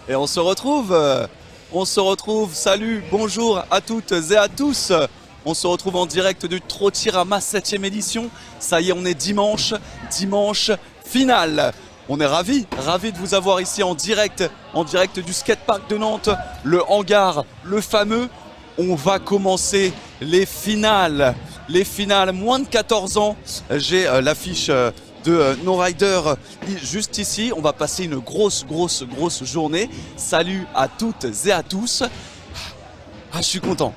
Et on se retrouve, salut, bonjour à toutes et à tous. On se retrouve en direct du Trottirama 7e édition. Ça y est, on est dimanche finale. On est ravis de vous avoir ici en direct du skatepark de Nantes, le hangar, le fameux. On va commencer les finales, moins de 14 ans. J'ai l'affiche de No Rider juste ici. On va passer une grosse journée. Salut à toutes et à tous. Je suis content.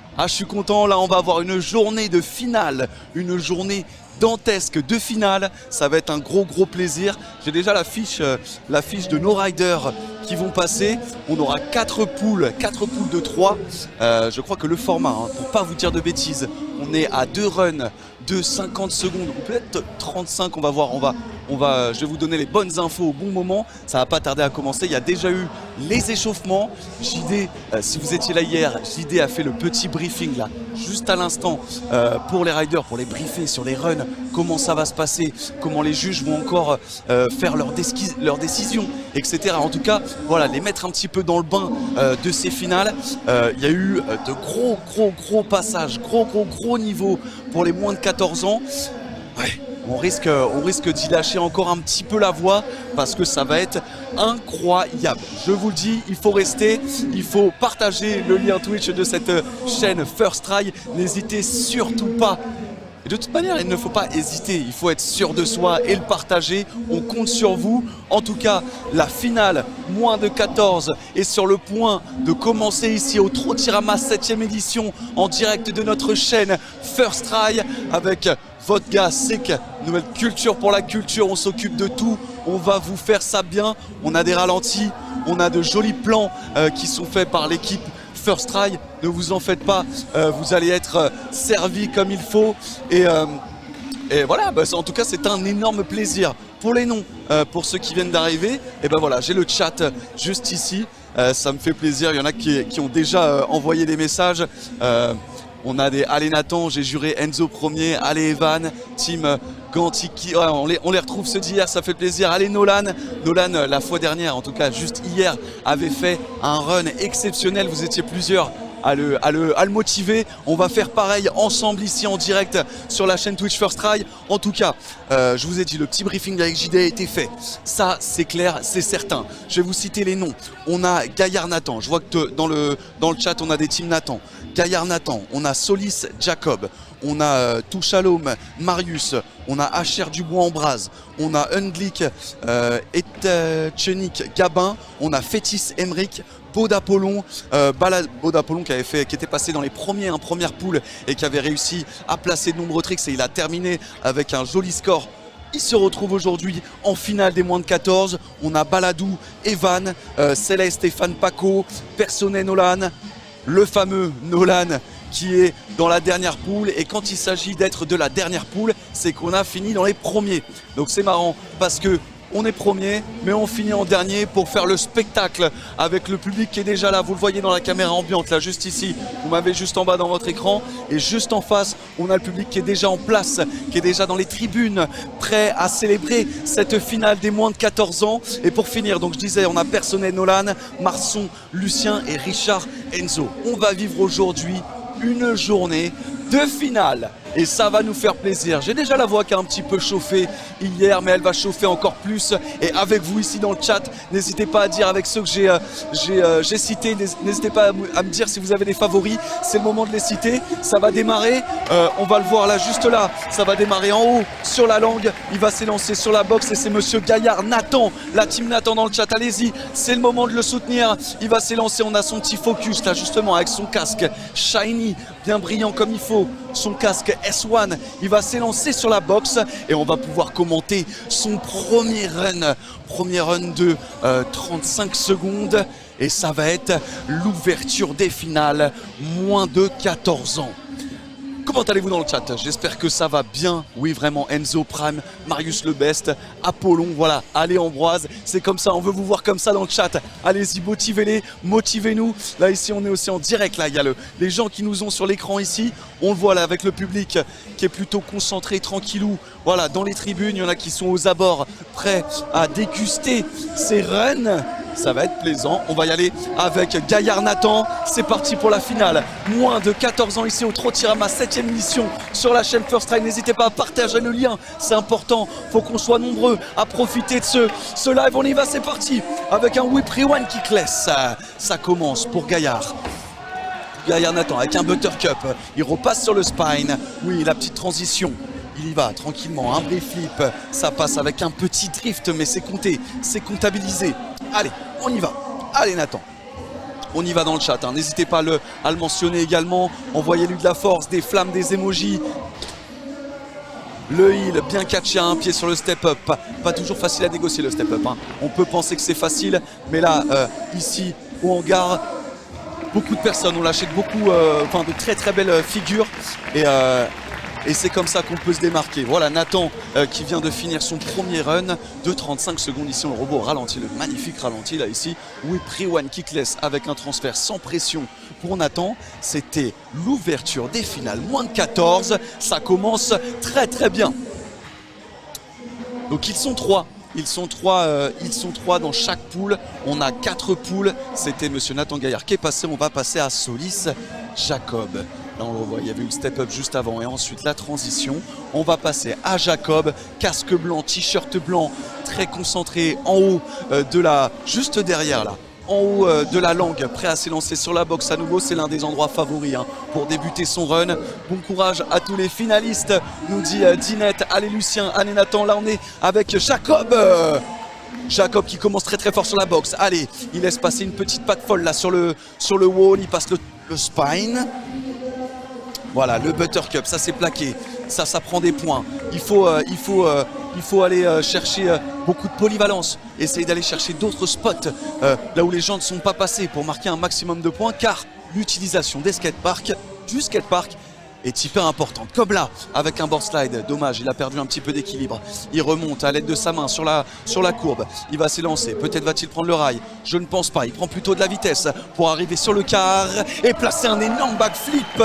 Là, on va avoir une journée de finale, une journée dantesque de finale. Ça va être un gros plaisir. J'ai déjà l'affiche de No Rider qui vont passer. On aura 4 poules de 3. Je crois que le format, pour pas vous dire de bêtises, on est à 2 runs de 50 secondes ou peut-être 35. On va voir, je vais vous donner les bonnes infos au bon moment. Ça va pas tarder à commencer. Il y a déjà eu les échauffements. JD, si vous étiez là hier, JD a fait le petit briefing là, juste à l'instant, pour les riders, pour les briefer sur les runs, comment ça va se passer, comment les juges vont encore faire leurs décisions, etc. En tout cas, voilà, les mettre un petit peu dans le bain de ces finales. Il y a eu de gros passages, gros niveaux pour les moins de 14 ans. Ouais. On risque d'y lâcher encore un petit peu la voix parce que ça va être incroyable. Je vous le dis, il faut rester, il faut partager le lien Twitch de cette chaîne First Try. N'hésitez surtout pas. Et de toute manière, il ne faut pas hésiter, il faut être sûr de soi et le partager. On compte sur vous. En tout cas, la finale, moins de 14, est sur le point de commencer ici au Trottirama 7e édition en direct de notre chaîne First Try avec votre gars Sek, nouvelle culture pour la culture. On s'occupe de tout, on va vous faire ça bien. On a des ralentis, on a de jolis plans qui sont faits par l'équipe First Try. Ne vous en faites pas, vous allez être servis comme il faut. Et voilà, en tout cas c'est un énorme plaisir. Pour les noms, pour ceux qui viennent d'arriver, et voilà, j'ai le chat juste ici. Ça me fait plaisir, il y en a qui ont déjà envoyé des messages. On a des Allez Nathan, j'ai juré Enzo premier, allez Evan, Team Gantiki, on les retrouve ceux d'hier, ça fait plaisir. Allez Nolan, la fois dernière, en tout cas juste hier, avait fait un run exceptionnel, vous étiez plusieurs à le motiver. On va faire pareil ensemble ici en direct sur la chaîne Twitch First Try. En tout cas, je vous ai dit, le petit briefing avec JD a été fait. Ça, c'est clair, c'est certain. Je vais vous citer les noms. On a Gaillard Nathan. Je vois que dans le chat, on a des teams Nathan. Gaillard Nathan, on a Solis Jacob, on a Touchalom Marius, on a HR Dubois Ambraz, on a Unglick Etchenik Gabin, on a Fétis Emric, Beau d'Apollon, Beau d'Apollon qui était passé dans les premières poules et qui avait réussi à placer de nombreux tricks et il a terminé avec un joli score. Il se retrouve aujourd'hui en finale des moins de 14. On a Baladou, Evan, Céleste, Stéphane Paco, Personnet Nolan, le fameux Nolan qui est dans la dernière poule. Et quand il s'agit d'être de la dernière poule, c'est qu'on a fini dans les premiers. Donc c'est marrant parce que on est premier, mais on finit en dernier pour faire le spectacle avec le public qui est déjà là. Vous le voyez dans la caméra ambiante, là, juste ici. Vous m'avez juste en bas dans votre écran. Et juste en face, on a le public qui est déjà en place, qui est déjà dans les tribunes, prêt à célébrer cette finale des moins de 14 ans. Et pour finir, donc je disais, on a Personnet Nolan, Marson, Lucien et Richard Enzo. On va vivre aujourd'hui une journée de finale. Et ça va nous faire plaisir. J'ai déjà la voix qui a un petit peu chauffé hier, mais elle va chauffer encore plus. Et avec vous ici dans le chat, n'hésitez pas à dire avec ceux que j'ai cités, n'hésitez pas à me dire si vous avez des favoris. C'est le moment de les citer. Ça va démarrer. On va le voir là, juste là. Ça va démarrer en haut sur la langue. Il va s'élancer sur la boxe et c'est monsieur Gaillard Nathan, la team Nathan dans le chat. Allez-y, c'est le moment de le soutenir. Il va s'élancer. On a son petit focus là justement avec son casque shiny, bien brillant comme il faut. Son casque S1, il va s'élancer sur la boxe et on va pouvoir commenter son premier run de 35 secondes et ça va être l'ouverture des finales, moins de 14 ans. Comment allez-vous dans le chat? J'espère que ça va bien. Oui, vraiment, Enzo Prime, Marius le Best, Apollon, voilà. Allez Ambroise, c'est comme ça, on veut vous voir comme ça dans le chat. Allez-y, motivez-les, motivez-nous. Là, ici, on est aussi en direct. Là, il y a les gens qui nous ont sur l'écran ici. On le voit là avec le public qui est plutôt concentré, tranquillou. Voilà, dans les tribunes, il y en a qui sont aux abords, prêts à déguster ces runs. Ça va être plaisant. On va y aller avec Gaillard Nathan. C'est parti pour la finale. Moins de 14 ans ici au Trottirama, 7e émission sur la chaîne First Try. N'hésitez pas à partager le lien. C'est important. Faut qu'on soit nombreux à profiter de ce live. On y va, c'est parti. Avec un whip rewind kickless. Ça commence pour Gaillard. Gaillard Nathan avec un buttercup. Il repasse sur le spine. Oui, la petite transition. Il y va tranquillement, un brief flip, ça passe avec un petit drift, mais c'est compté, c'est comptabilisé. Allez, on y va. Allez Nathan, on y va dans le chat, hein. N'hésitez pas à le mentionner également. Envoyez-lui de la force, des flammes, des emojis. Le heal, bien catché à un pied sur le step-up. Pas toujours facile à négocier le step-up, hein. On peut penser que c'est facile, mais là, ici, au hangar, beaucoup de personnes ont lâché beaucoup, de très très belles figures. Et c'est comme ça qu'on peut se démarquer. Voilà Nathan qui vient de finir son premier run de 35 secondes. Ici on le robot ralenti, le magnifique ralenti là ici. Whip rewind kickless avec un transfert sans pression pour Nathan. C'était l'ouverture des finales. Moins de 14, ça commence très très bien. Donc ils sont trois. Ils sont trois dans chaque pool. On a 4 poules. C'était monsieur Nathan Gaillard qui est passé. On va passer à Solis Jacob. Là on le voit, il y avait eu le step-up juste avant et ensuite la transition. On va passer à Jacob, casque blanc, t-shirt blanc, très concentré en haut juste derrière là, en haut de la langue, prêt à s'élancer sur la boxe à nouveau. C'est l'un des endroits favoris pour débuter son run. Bon courage à tous les finalistes, nous dit Dinette. Allez Lucien, allez Nathan, là on est avec Jacob. Jacob qui commence très très fort sur la boxe. Allez, il laisse passer une petite patte folle là sur le wall, il passe le spine. Voilà, le buttercup, ça c'est plaqué, ça prend des points. Il faut aller chercher beaucoup de polyvalence, essayer d'aller chercher d'autres spots là où les gens ne sont pas passés pour marquer un maximum de points, car l'utilisation du skatepark est hyper importante. Comme là, avec un board slide, dommage, il a perdu un petit peu d'équilibre. Il remonte à l'aide de sa main sur la courbe. Il va s'élancer, peut-être va-t-il prendre le rail. Je ne pense pas, il prend plutôt de la vitesse pour arriver sur le car et placer un énorme backflip.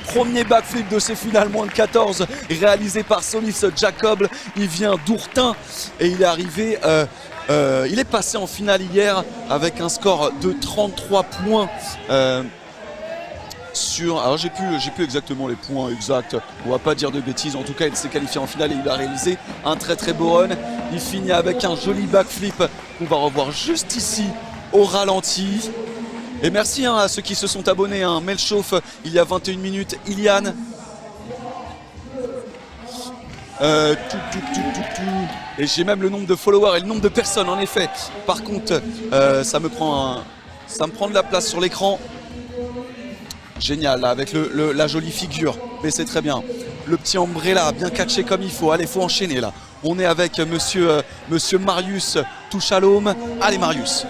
Premier backflip de ces finales, moins de 14, réalisé par Solis Jacob. Il vient d'Ourtin et il est arrivé... il est passé en finale hier avec un score de 33 points. Alors j'ai plus exactement les points exacts, on va pas dire de bêtises. En tout cas il s'est qualifié en finale et il a réalisé un très très beau run. Il finit avec un joli backflip qu'on va revoir juste ici au ralenti. Et merci à ceux qui se sont abonnés, Melchauffe il y a 21 minutes, Iliane, et j'ai même le nombre de followers et le nombre de personnes en effet. Par contre ça me prend de la place sur l'écran. Génial là, avec la jolie figure, mais c'est très bien. Le petit ombrella bien catché comme il faut. Allez, faut enchaîner là. On est avec monsieur Marius Touchalome. Allez Marius,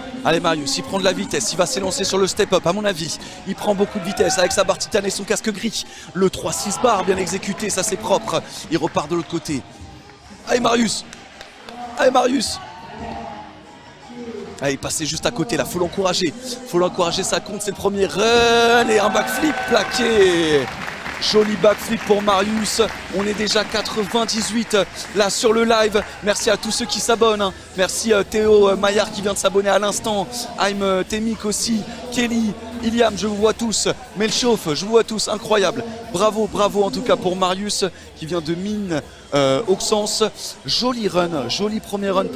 il prend de la vitesse, il va s'élancer sur le step-up à mon avis. Il prend beaucoup de vitesse avec sa barre titane et son casque gris. Le 3-6 bar bien exécuté, ça c'est propre. Il repart de l'autre côté. Allez Marius. Allez, passez juste à côté là, faut l'encourager, ça compte, c'est le premier run et un backflip plaqué. Joli backflip pour Marius. On est déjà 98 là sur le live. Merci à tous ceux qui s'abonnent. Merci Théo Maillard qui vient de s'abonner à l'instant. Aim Temik aussi. Kelly, Iliam, je vous vois tous. Melchauffe, je vous vois tous. Incroyable. Bravo en tout cas pour Marius qui vient de Mine Auxence. Joli run, joli premier run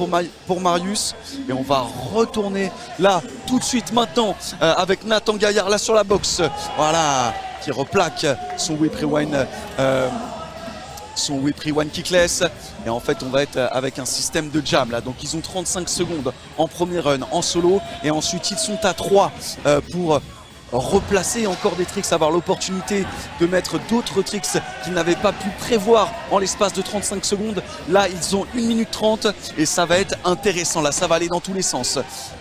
pour Marius. Et on va retourner là tout de suite maintenant avec Nathan Gaillard là sur la boxe. Voilà. Qui replaque son whip rewind kickless. Et en fait on va être avec un système de jam là. Donc ils ont 35 secondes en premier run en solo et ensuite ils sont à 3 pour replacer encore des tricks, avoir l'opportunité de mettre d'autres tricks qu'ils n'avaient pas pu prévoir en l'espace de 35 secondes. Là ils ont 1 minute 30 et ça va être intéressant, là ça va aller dans tous les sens.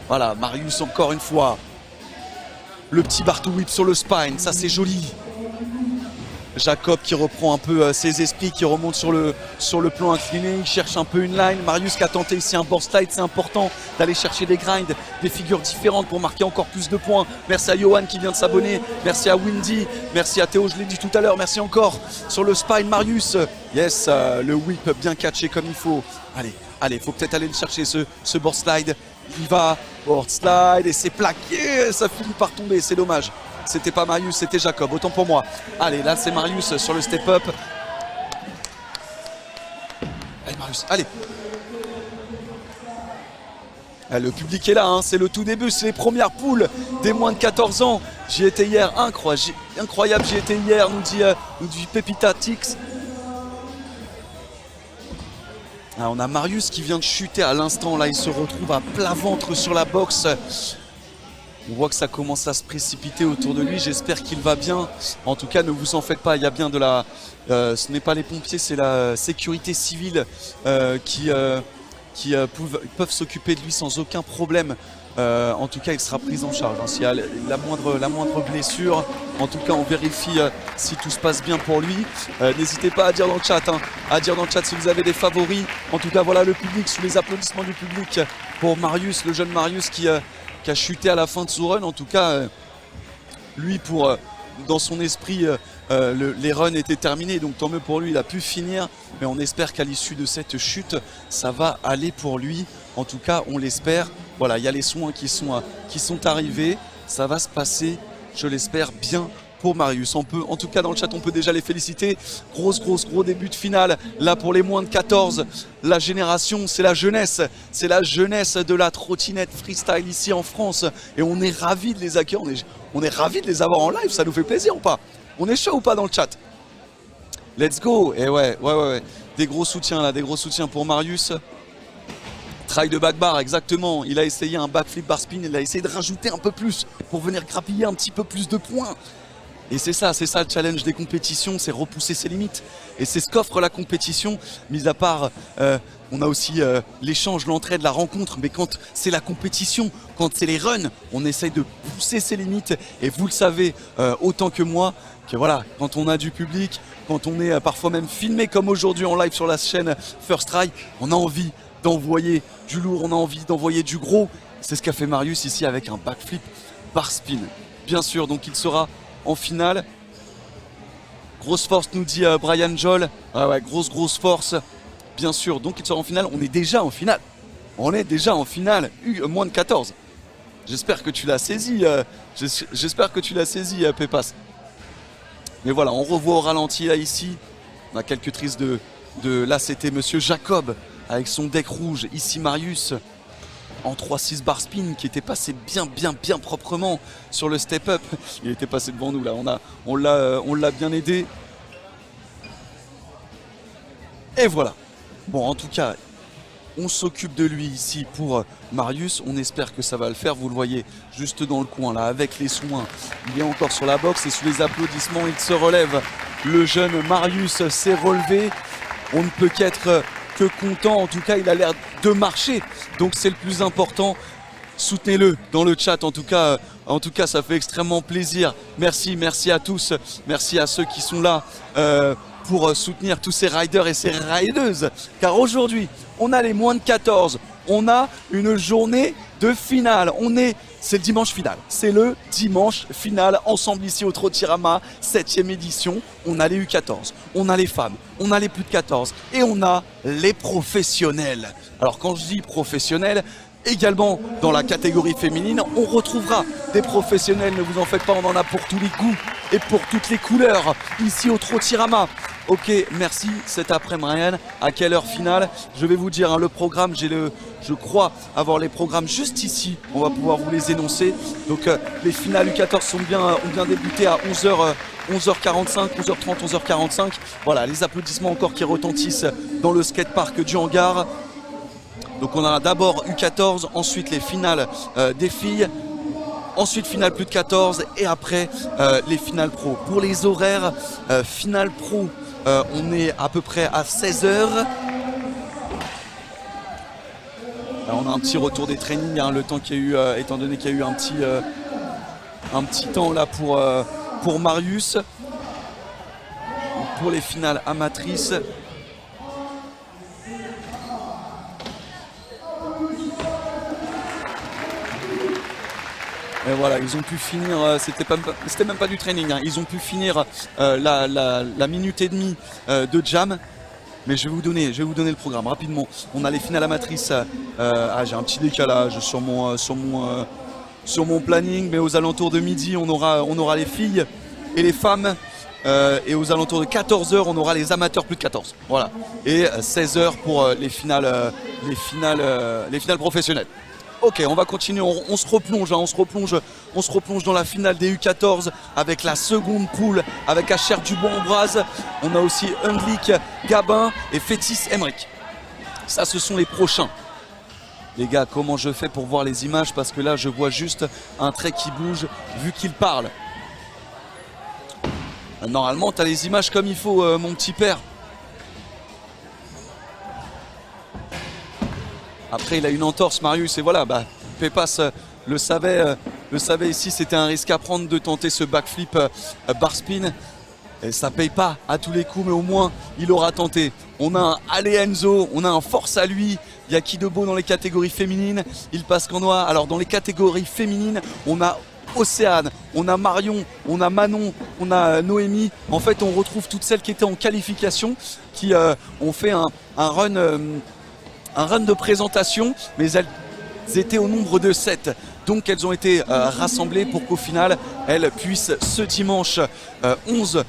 Voilà, Marius encore une fois. Le petit Bartou whip sur le spine, ça c'est joli. Jacob qui reprend un peu ses esprits, qui remonte sur le plan incliné, il cherche un peu une line. Marius qui a tenté ici un board slide, c'est important d'aller chercher des grinds, des figures différentes pour marquer encore plus de points. Merci à Johan qui vient de s'abonner, merci à Windy, merci à Théo, je l'ai dit tout à l'heure, merci encore sur le spine Marius. Yes, le whip bien catché comme il faut. Allez, Allez, faut peut-être aller le chercher ce board slide. Il va, board slide et c'est plaqué. Ça finit par tomber, c'est dommage. C'était pas Marius, c'était Jacob, autant pour moi. Allez, là c'est Marius sur le step-up. Allez Marius, allez. Le public est là, hein, c'est le tout début, c'est les premières poules des moins de 14 ans. J'y étais hier, incroyable, j'y étais hier, nous dit Pepita Tix. Ah, on a Marius qui vient de chuter à l'instant, là il se retrouve à plat ventre sur la boxe. On voit que ça commence à se précipiter autour de lui, j'espère qu'il va bien. En tout cas, ne vous en faites pas, il y a bien de la... ce n'est pas les pompiers, c'est la sécurité civile qui peuvent s'occuper de lui sans aucun problème. En tout cas, il sera pris en charge. Hein. S'il y a la moindre blessure, en tout cas, on vérifie si tout se passe bien pour lui. N'hésitez pas à dire dans le chat, si vous avez des favoris. En tout cas, voilà le public, sous les applaudissements du public pour Marius, le jeune Marius qui a chuté à la fin de son run. En tout cas, lui, dans son esprit, les runs étaient terminés, donc tant mieux pour lui, il a pu finir. Mais on espère qu'à l'issue de cette chute, ça va aller pour lui. En tout cas, on l'espère. Voilà, il y a les soins qui sont arrivés. Ça va se passer, je l'espère, bien pour Marius. En tout cas, dans le chat, on peut déjà les féliciter. Gros début de finale. Là, pour les moins de 14, la génération, c'est la jeunesse. C'est la jeunesse de la trottinette freestyle ici en France. Et on est ravis de les accueillir. On est ravis de les avoir en live. Ça nous fait plaisir ou pas? On est chaud ou pas dans le chat? Let's go. Et ouais. Des gros soutiens là, des gros soutiens pour Marius. Try de back bar, exactement. Il a essayé un backflip bar spin. Il a essayé de rajouter un peu plus pour venir grappiller un petit peu plus de points. Et c'est ça le challenge des compétitions, c'est repousser ses limites. Et c'est ce qu'offre la compétition, mis à part, on a aussi l'échange, l'entraide, la rencontre. Mais quand c'est la compétition, quand c'est les runs, on essaye de pousser ses limites. Et vous le savez autant que moi, que voilà, quand on a du public, quand on est parfois même filmé comme aujourd'hui en live sur la chaîne First Try, on a envie d'envoyer du lourd, on a envie d'envoyer du gros. C'est ce qu'a fait Marius ici avec un backflip bar spin. Bien sûr, donc il sera en finale. Grosse force, nous dit Brian Joel. Ah ouais, grosse force. Bien sûr, donc il sera en finale. On est déjà en finale. Moins de 14. J'espère que tu l'as saisi. J'espère que tu l'as saisi, Pépas. Mais voilà, on revoit au ralenti là ici. On a quelques trices de... Là, c'était Monsieur Jacob avec son deck rouge. Ici, Marius en 3-6 bar spin qui était passé bien proprement sur le step up. Il était passé devant nous là, on l'a bien aidé. Et voilà. Bon, en tout cas, on s'occupe de lui ici pour Marius. On espère que ça va le faire. Vous le voyez juste dans le coin là, avec les soins. Il est encore sur la boxe et sous les applaudissements, il se relève. Le jeune Marius s'est relevé. On ne peut qu'être que content, en tout cas il a l'air de marcher, donc c'est le plus important. Soutenez-le dans le chat, en tout cas ça fait extrêmement plaisir. Merci à tous, merci à ceux qui sont là pour soutenir tous ces riders et ces rideuses, car aujourd'hui on a les moins de 14, on a une journée de finale, c'est le dimanche final. C'est le dimanche final ensemble ici au Trottirama, 7e édition. On a les U14, on a les femmes, on a les plus de 14 et on a les professionnels. Alors quand je dis professionnels, également dans la catégorie féminine, on retrouvera des professionnels, ne vous en faites pas, on en a pour tous les goûts et pour toutes les couleurs ici au Trottirama. Ok, merci, c'est après Marianne. À quelle heure finale? Je vais vous dire, hein, le programme, je crois avoir les programmes juste ici. On va pouvoir vous les énoncer. Donc les finales U14 ont bien débuté à 11h45, 11h30, 11h45. Voilà, les applaudissements encore qui retentissent dans le skatepark du hangar. Donc on a d'abord U14, ensuite les finales des filles. Ensuite, finale plus de 14 et après les finales pro. Pour les horaires, finale pro, on est à peu près à 16h. On a un petit retour des trainings, hein, le temps qu'il y a eu, étant donné qu'il y a eu un petit temps là pour Marius. Pour les finales amatrices. Et voilà, ils ont pu finir, c'était même pas du training, hein, ils ont pu finir la minute et demie de jam. mais je vais vous donner le programme rapidement. On a les finales amatrices. J'ai un petit décalage sur mon planning, mais aux alentours de midi, on aura les filles et les femmes. Et aux alentours de 14h, on aura les amateurs plus de 14. Voilà. Et 16h pour les finales professionnelles. Ok, on va continuer, on se replonge dans la finale des U14 avec la seconde poule, avec Acher Dubois-Ambroise. On a aussi Unglik, Gabin et Fétis Emmerich. Ça, ce sont les prochains. Les gars, comment je fais pour voir les images? Parce que là, je vois juste un trait qui bouge vu qu'il parle. Normalement, tu as les images comme il faut, mon petit père. Après, il a une entorse, Marius, et voilà, Pépas le savait ici, c'était un risque à prendre de tenter ce backflip bar spin. Et ça paye pas à tous les coups, mais au moins, il aura tenté. On a un Ale Enzo, on a un force à lui. Il y a qui de beau dans les catégories féminines. Il passe qu'en noir. Alors, dans les catégories féminines, on a Océane, on a Marion, on a Manon, on a Noémie. En fait, on retrouve toutes celles qui étaient en qualification, qui ont fait un run de présentation, mais elles étaient au nombre de 7. Donc elles ont été rassemblées pour qu'au final, elles puissent ce dimanche 11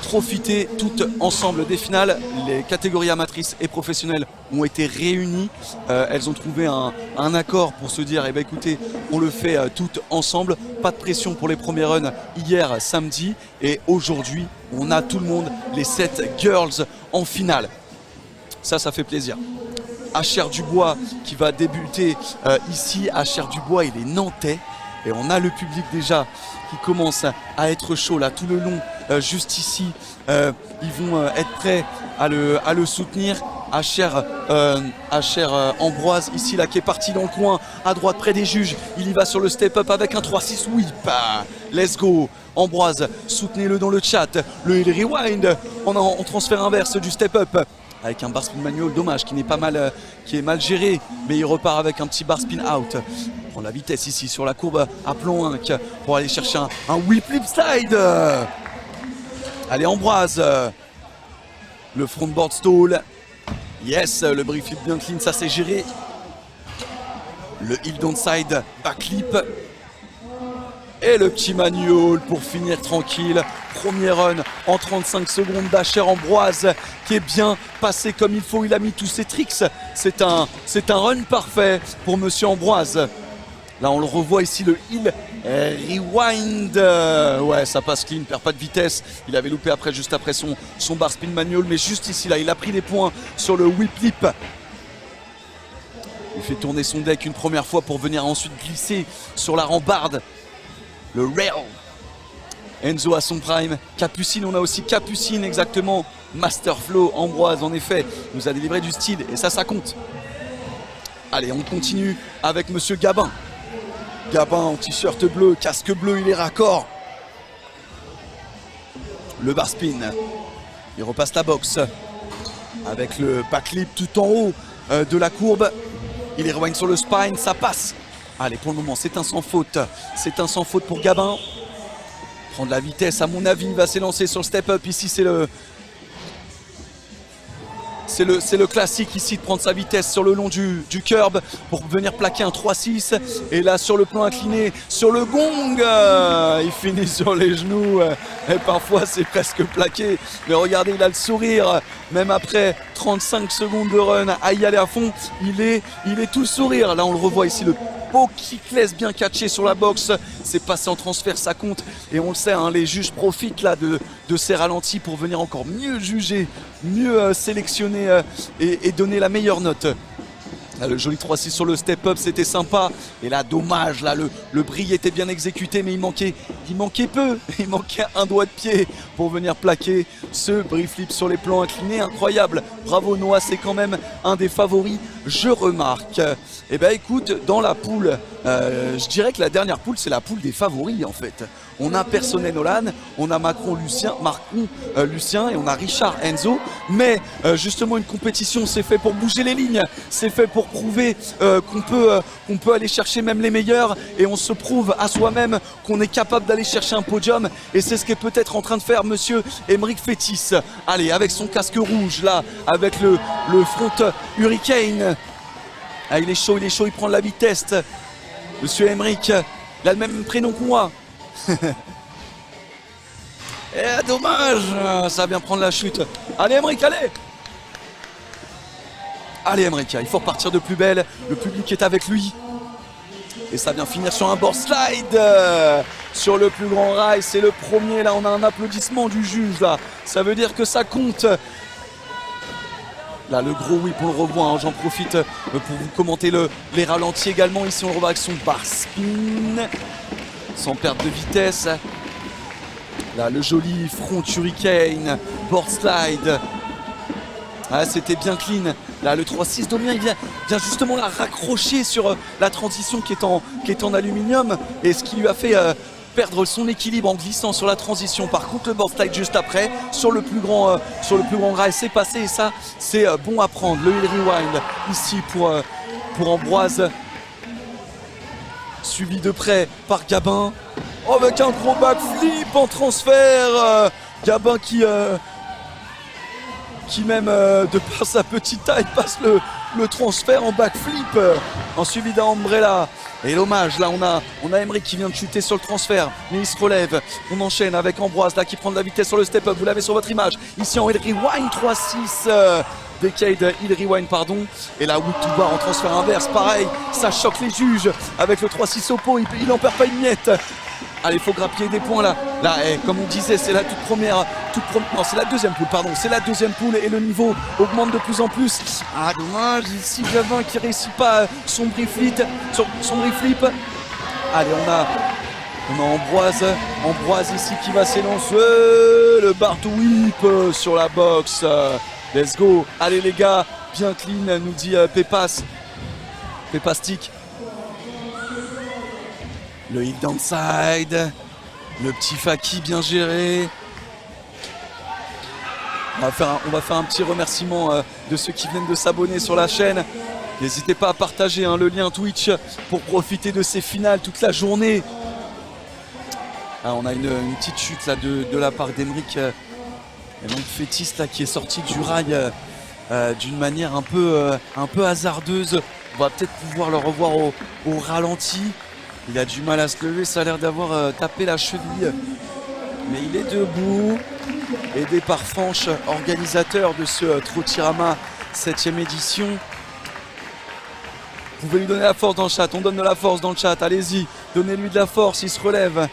profiter toutes ensemble des finales. Les catégories amatrices et professionnelles ont été réunies. Elles ont trouvé un accord pour se dire, écoutez, on le fait toutes ensemble. Pas de pression pour les premiers runs hier samedi. Et aujourd'hui, on a tout le monde, les 7 girls en finale. Ça fait plaisir. Acher Dubois qui va débuter ici. Acher Dubois, il est nantais. Et on a le public déjà qui commence à être chaud là tout le long, juste ici. Ils vont être prêts à le soutenir. Acher Ambroise ici là qui est parti dans le coin à droite près des juges. Il y va sur le step-up avec un 3-6 whip. Let's go. Ambroise, soutenez-le dans le chat. Le rewind en transfert inverse du step-up. Avec un bar spin manual, dommage, qui est mal géré, mais il repart avec un petit bar spin out. Il prend la vitesse ici sur la courbe à plomb 1 pour aller chercher un whip flip slide. Allez, Ambroise, le frontboard stall. Yes, le brief flip bien clean, ça c'est géré. Le heel downside backflip. Et le petit manual pour finir tranquille. Premier run en 35 secondes d'Acher Ambroise qui est bien passé comme il faut. Il a mis tous ses tricks. C'est un run parfait pour Monsieur Ambroise. Là, on le revoit ici, le heel rewind. Ouais, ça passe clean, perd pas de vitesse. Il avait loupé juste après son bar spin manual. Mais juste ici, là, il a pris des points sur le whip flip. Il fait tourner son deck une première fois pour venir ensuite glisser sur la rambarde. Le rail. Enzo à son prime. Capucine, on a aussi Capucine exactement. Masterflow, Ambroise en effet nous a délivré du style et ça compte. Allez, on continue avec Monsieur Gabin. Gabin en t-shirt bleu, casque bleu, il est raccord. Le bar spin. Il repasse la boxe avec le backflip tout en haut de la courbe. Il est rewind sur le spine, ça passe. Allez, pour le moment, c'est un sans faute. C'est un sans faute pour Gabin. Prendre la vitesse, à mon avis, il va s'élancer sur le step-up. Ici, c'est le classique ici de prendre sa vitesse sur le long du curb pour venir plaquer un 3-6. Et là, sur le plan incliné, sur le gong, il finit sur les genoux. Et parfois, c'est presque plaqué. Mais regardez, il a le sourire. Même après 35 secondes de run, à y aller à fond, il est tout sourire. Là, on le revoit ici, le beau kickless bien catché sur la boxe. C'est passé en transfert, ça compte. Et on le sait, hein, les juges profitent là de ces ralentis pour venir encore mieux juger, mieux sélectionner et donner la meilleure note. Là, le joli 3-6 sur le step-up, c'était sympa. Et là, dommage, là, le brill était bien exécuté, mais il manquait peu. Il manquait un doigt de pied pour venir plaquer ce brill flip sur les plans inclinés. Incroyable. Bravo Noah, c'est quand même un des favoris, je remarque. Eh bien, écoute, dans la poule, je dirais que la dernière poule, c'est la poule des favoris, en fait. On a Personnet Nolan, on a Macron Lucien et on a Richard Enzo. Mais justement, une compétition, c'est fait pour bouger les lignes, c'est fait pour prouver qu'on peut aller chercher même les meilleurs, et on se prouve à soi-même qu'on est capable d'aller chercher un podium, et c'est ce qu'est peut-être en train de faire monsieur Aymeric Fétis. Allez, avec son casque rouge là, avec le front Hurricane. Ah, il est chaud, il prend de la vitesse. Monsieur Aymeric, il a le même prénom que moi. Et dommage, ça va bien prendre la chute. Allez Aymeric, allez. Allez Aymeric, il faut repartir de plus belle. Le public est avec lui. Et ça vient finir sur un board slide sur le plus grand rail. C'est le premier, là on a un applaudissement du juge là. Ça veut dire que ça compte. Là, le gros whip, on le revoit, hein. J'en profite pour vous commenter les ralentis également. Ici, on le revoit avec son bar spin, sans perte de vitesse. Là, le joli front Hurricane, board slide. Ah, c'était bien clean. Là, le 3-6 Domien, il vient justement la raccrocher sur la transition qui est en aluminium. Et ce qui lui a fait perdre son équilibre en glissant sur la transition. Par contre, le board slide juste après sur le plus grand rail, c'est passé, et ça c'est bon à prendre. Le hill rewind ici pour Ambroise, suivi de près par Gabin. Oh, avec un gros backflip en transfert. Gabin qui même de par sa petite taille passe le transfert en backflip en suivi d'un Umbrella. Et l'hommage, là on a Aymeric qui vient de chuter sur le transfert, mais il se relève. On enchaîne avec Ambroise là qui prend de la vitesse sur le step-up, vous l'avez sur votre image. Ici en hill rewind 3-6, Decade hill rewind pardon. Et là whip to bar en transfert inverse, pareil, ça choque les juges avec le 3-6 au pot, il en perd pas une miette. Allez, il faut grappiller des points là. Là, comme on disait, c'est la non, c'est la deuxième poule, pardon. C'est la deuxième poule et le niveau augmente de plus en plus. Ah, dommage, ici Gabin qui réussit pas son brief flip. Allez, on a Ambroise ici qui va s'élancer. Le bar to whip sur la box. Let's go. Allez les gars, bien clean, nous dit Pepastic. Le hit downside, le petit Faki bien géré. On va faire un petit remerciement de ceux qui viennent de s'abonner sur la chaîne. N'hésitez pas à partager le lien Twitch pour profiter de ces finales toute la journée. Ah, on a une petite chute là de la part d'Aymeric. Et donc Fétis là qui est sorti du rail d'une manière un peu hasardeuse. On va peut-être pouvoir le revoir au ralenti. Il a du mal à se lever, ça a l'air d'avoir tapé la cheville. Mais il est debout. Aidé par Fanch, organisateur de ce Trottirama 7ème édition. Vous pouvez lui donner la force dans le chat, on donne de la force dans le chat, allez-y. Donnez-lui de la force, il se relève.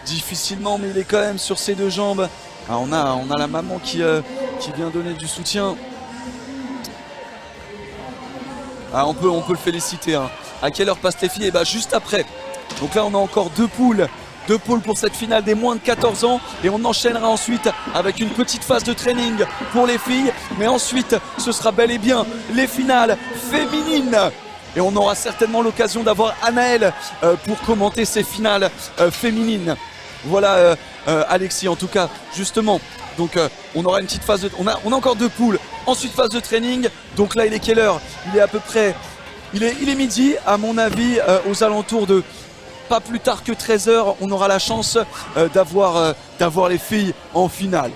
Difficilement, mais il est quand même sur ses deux jambes. Ah, on a la maman qui vient donner du soutien. Ah, on peut le féliciter. Hein. À quelle heure passent les filles? Et bah juste après. Donc là on a encore deux poules pour cette finale des moins de 14 ans. Et on enchaînera ensuite avec une petite phase de training pour les filles. Mais ensuite ce sera bel et bien les finales féminines. Et on aura certainement l'occasion d'avoir Anaël pour commenter ces finales féminines. Voilà Alexis en tout cas justement. Donc on aura une petite phase de... On a encore deux poules. Ensuite phase de training. Donc là il est quelle heure? Il est à peu près... Il est midi à mon avis aux alentours de... Pas plus tard que 13h, on aura la chance d'avoir les filles en finale.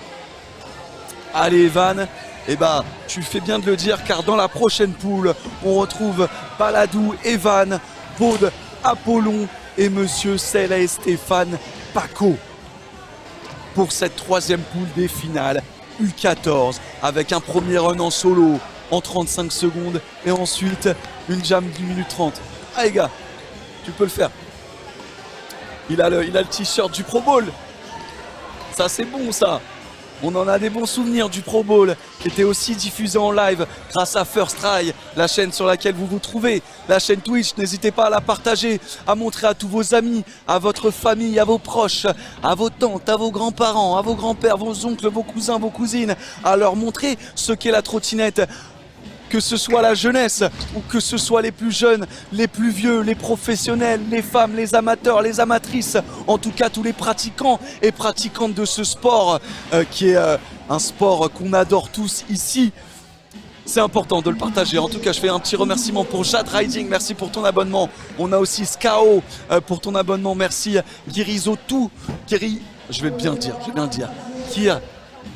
Allez Evan, eh ben, tu fais bien de le dire car dans la prochaine poule, on retrouve Baladou, Evan, Baude, Apollon et Monsieur Sela et Stéphane Paco. Pour cette troisième poule des finales U14 avec un premier run en solo en 35 secondes et ensuite une jam d'1 minute 30. Ah les gars, tu peux le faire. Il a le t-shirt du Pro Bowl. Ça c'est bon ça. On en a des bons souvenirs du Pro Bowl qui était aussi diffusé en live grâce à First Try, la chaîne sur laquelle vous vous trouvez, la chaîne Twitch. N'hésitez pas à la partager, à montrer à tous vos amis, à votre famille, à vos proches, à vos tantes, à vos grands-parents, à vos grands-pères, vos oncles, vos cousins, vos cousines, à leur montrer ce qu'est la trottinette. que ce soit la jeunesse ou que ce soit les plus jeunes, les plus vieux, les professionnels, les femmes, les amateurs, les amatrices, en tout cas tous les pratiquants et pratiquantes de ce sport qui est un sport qu'on adore tous ici. C'est important de le partager. En tout cas, je fais un petit remerciement pour Jade Riding. Merci pour ton abonnement. On a aussi Skao pour ton abonnement. Merci Kirizoto. Je vais bien le dire.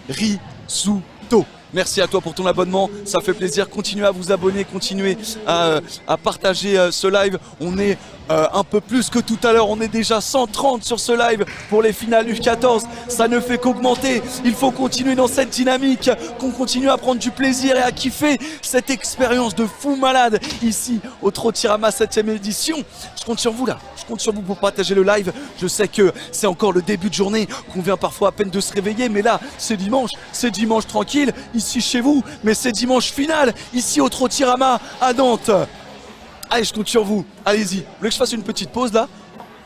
Kirizuto. Merci à toi pour ton abonnement, ça fait plaisir. Continuez à vous abonner, continuez à partager ce live. On est un peu plus que tout à l'heure, on est déjà 130 sur ce live pour les finales U14. Ça ne fait qu'augmenter, il faut continuer dans cette dynamique, qu'on continue à prendre du plaisir et à kiffer cette expérience de fou malade ici au Trottirama 7ème édition. Je compte sur vous là, je compte sur vous pour partager le live. Je sais que c'est encore le début de journée, qu'on vient parfois à peine de se réveiller, mais là c'est dimanche tranquille. Ici chez vous, mais c'est dimanche final, ici au Trottirama à Nantes. Allez, je compte sur vous, allez-y. Vous voulez que je fasse une petite pause là?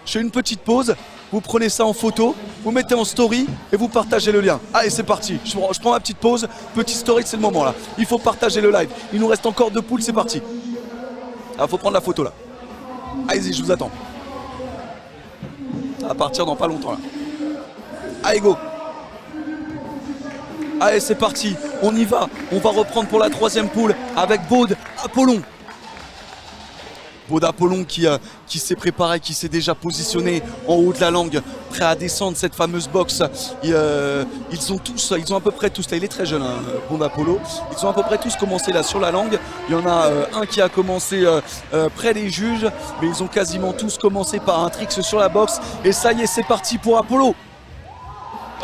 Je fais une petite pause, vous prenez ça en photo, vous mettez en story et vous partagez le lien. Allez, c'est parti, je prends ma petite pause, petite story, c'est le moment là. Il faut partager le live, il nous reste encore 2 poules, c'est parti. Ah, faut prendre la photo là. Allez-y, je vous attends. Ça va partir dans pas longtemps là. Allez, go. Allez, c'est parti, on y va. On va reprendre pour la 3e poule avec Baud Apollon. Baud Apollon qui s'est préparé, qui s'est déjà positionné en haut de la langue, prêt à descendre cette fameuse box. Ils ont à peu près tous, là il est très jeune, hein, Baud Apollon. Ils ont à peu près tous commencé là sur la langue. Il y en a un qui a commencé près des juges, mais ils ont quasiment tous commencé par un trick sur la box. Et ça y est, c'est parti pour Apollon.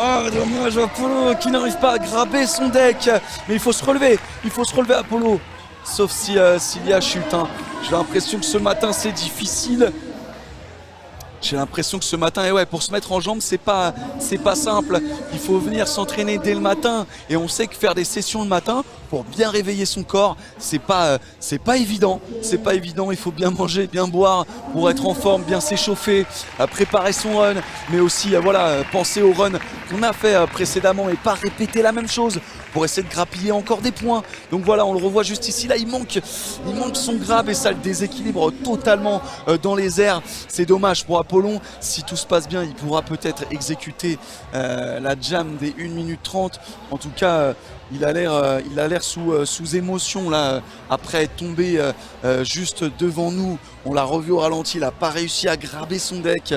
Oh dommage, Apollon qui n'arrive pas à graber son deck. Mais il faut se relever Apollon. Sauf s'il y a chute, hein. J'ai l'impression que ce matin c'est difficile. J'ai l'impression que ce matin, et ouais, pour se mettre en jambes, c'est pas simple. Il faut venir s'entraîner dès le matin. Et on sait que faire des sessions le matin, pour bien réveiller son corps, c'est pas évident. C'est pas évident, il faut bien manger, bien boire, pour être en forme, bien s'échauffer, préparer son run, mais aussi penser au run qu'on a fait précédemment et pas répéter la même chose pour essayer de grappiller encore des points. Donc voilà, on le revoit juste ici, là il manque son grab et ça le déséquilibre totalement dans les airs. C'est dommage pour Apollon. Si tout se passe bien, il pourra peut-être exécuter la jam des 1 minute 30. En tout cas, il a l'air sous émotion là, après être tombé juste devant nous. On l'a revu au ralenti, il n'a pas réussi à graber son deck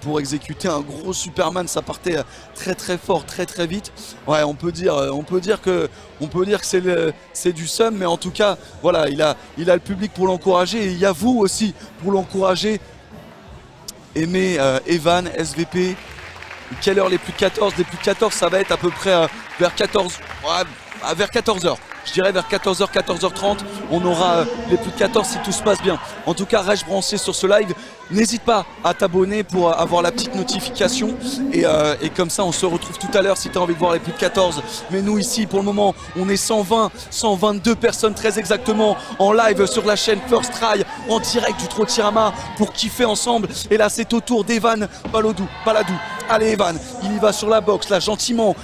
pour exécuter un gros Superman. Ça partait très très fort, très très vite. Ouais, on peut dire que c'est du seum, mais en tout cas, voilà, il a le public pour l'encourager et il y a vous aussi pour l'encourager. Aimé, Evan, SVP. Quelle heure les plus de 14? Les plus de 14, ça va être à peu près vers 14. Ouais, vers 14h. Je dirais vers 14h, 14h30, on aura les plus de 14 si tout se passe bien. En tout cas, reste branché sur ce live. N'hésite pas à t'abonner pour avoir la petite notification. Et comme ça, on se retrouve tout à l'heure si tu as envie de voir les plus de 14. Mais nous ici, pour le moment, on est 122 personnes très exactement en live sur la chaîne First Try, en direct du Trottirama pour kiffer ensemble. Et là, c'est au tour d'Evan Paladou. Allez Evan, il y va sur la box là gentiment